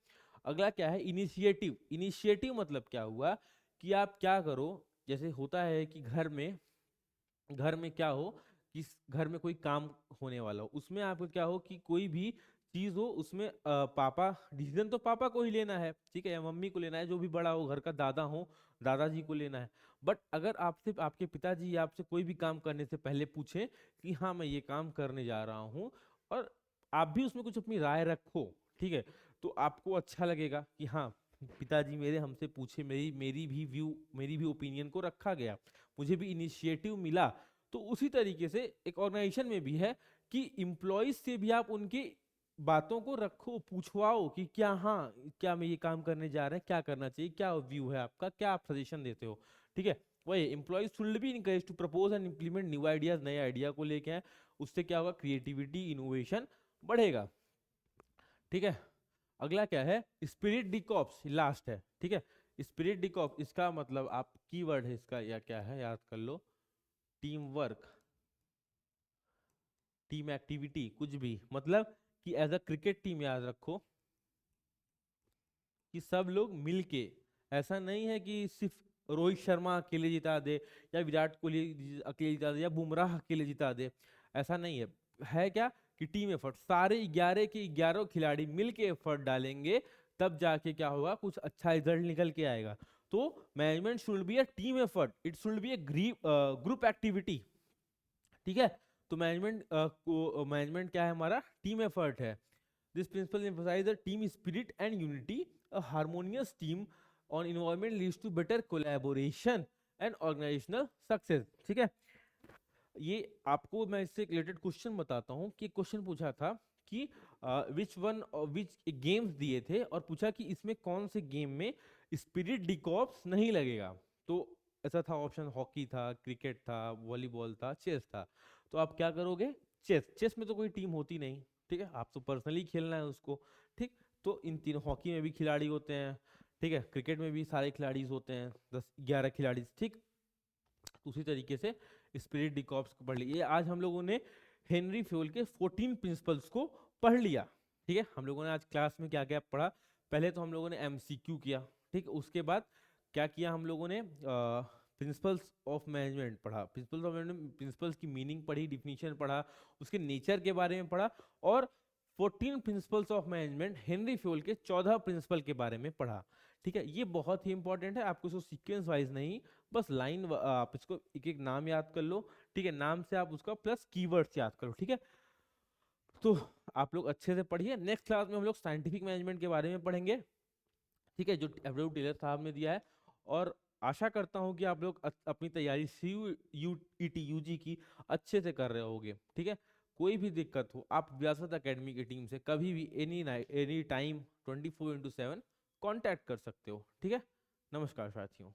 अगला क्या है, इनिशिएटिव। इनिशिएटिव मतलब क्या हुआ कि आप क्या करो, जैसे होता है कि घर में क्या हो कि घर में कोई काम होने वाला हो, उसमें आपको क्या हो कि कोई भी चीज हो, उसमें पापा, डिसीजन तो पापा को ही लेना है, ठीक है, या मम्मी को लेना है, जो भी बड़ा हो घर का, दादा हो, दादाजी को लेना है। बट अगर आपसे आपके पिताजी आपसे कोई भी काम करने से पहले पूछे कि हाँ मैं ये काम करने जा रहा हूँ, और आप भी उसमें कुछ अपनी राय रखो, ठीक है, तो आपको अच्छा लगेगा कि हाँ पिताजी मेरे हमसे पूछे, मेरी भी ओपिनियन को रखा गया, मुझे भी इनिशिएटिव मिला। तो उसी तरीके से एक ऑर्गेनाइजेशन में भी है कि इम्प्लॉयज से भी आप उनकी बातों को रखो, पूछवाओ कि क्या, हाँ क्या मैं ये काम करने जा रहे हैं, क्या करना चाहिए, क्या व्यू है आपका, क्या आप सजेशन देते हो। ठीक है, वही employees should be encourage to propose and implement new ideas, नए आइडिया को लेके आए। उससे क्या होगा, क्रिएटिविटी इनोवेशन बढ़ेगा। ठीक है, अगला क्या है, स्पिरिट डिकॉप्स, लास्ट है। ठीक है, स्पिरिट डिकॉप्स इसका मतलब आप कीवर्ड है इसका या क्या है, याद कर लो, टीम वर्क, टीम एक्टिविटी, कुछ भी, मतलब कि एज अ क्रिकेट टीम याद रखो कि सब लोग मिलके, ऐसा नहीं है कि सिर्फ रोहित शर्मा अकेले जिता दे, या विराट कोहली अकेले जिता दे, या बुमराह अकेले जिता दे, ऐसा नहीं है। है क्या कि टीम एफर्ट, सारे 11 के 11 खिलाड़ी मिलके एफर्ट डालेंगे, तब जाके क्या होगा, कुछ अच्छा रिजल्ट निकल के आएगा। तो management should be a team effort, it should be a group activity. ठीक है, तो मैनेजमेंट क्या है हमारा, टीम एफर्ट है। This principle emphasise the team spirit and unity, a harmonious team on involvement leads to better collaboration and organisational success. ठीक है, ये आपको मैं इससे रिलेटेड क्वेश्चन बताता हूँ कि क्वेश्चन पूछा था कि विच गेम्स दिए थे, और पूछा कि इसमें कौन से गेम में स्पिरिट डिकॉप्स नहीं लगेगा। तो ऐसा था, ऑप्शन हॉकी था, क्रिकेट था, वॉलीबॉल था, चेस था। तो आप क्या करोगे, चेस, चेस में तो कोई टीम होती नहीं। ठीक है, आप तो पर्सनली खेलना है उसको। ठीक, तो इन तीनों, हॉकी में भी खिलाड़ी होते हैं, ठीक है, क्रिकेट में भी सारे खिलाड़ी होते हैं, 10 11 खिलाड़ी। ठीक, उसी तरीके से स्पिरिट डिकॉप्स को पढ़ लिए। आज हम लोगों ने हेनरी फ्योल के 14 प्रिंसिपल्स को पढ़ लिया। ठीक है, हम लोगों ने आज क्लास में क्या क्या पढ़ा, पहले तो हम लोगों ने एमसीक्यू किया। ठीक, उसके बाद क्या किया हम लोगों ने, प्रिंसिपल्स ऑफ मैनेजमेंट पढ़ा, प्रिंसिपल्स ऑफ मैनेजमेंट, प्रिंसिपल्स की मीनिंग पढ़ी, डिफिनीशन पढ़ा, उसके नेचर के बारे में पढ़ा, और 14 principles of management Henry Fayol के 14 प्रिंसिपल के बारे में पढ़ा। ठीक है, ये बहुत ही इंपॉर्टेंट है, आपको इसको सीक्वेंस वाइज नहीं, बस लाइन आप इसको एक एक नाम याद कर लो। ठीक है, नाम से आप उसका प्लस कीवर्ड्स याद करो। ठीक है, तो आप लोग अच्छे से पढ़िए। नेक्स्ट क्लास में हम लोग साइंटिफिक मैनेजमेंट के बारे में पढ़ेंगे। ठीक है, जो एब्रो टेलर साहब ने दिया है। और आशा करता हूँ कि आप लोग अपनी तैयारी सी यू ईटी यूजी की अच्छे से कर रहे होगे। ठीक है, कोई भी दिक्कत हो, आप विरासत एकेडमी की टीम से कभी भी एनी टाइम 24/7 कांटेक्ट कर सकते हो। ठीक है, नमस्कार साथियों।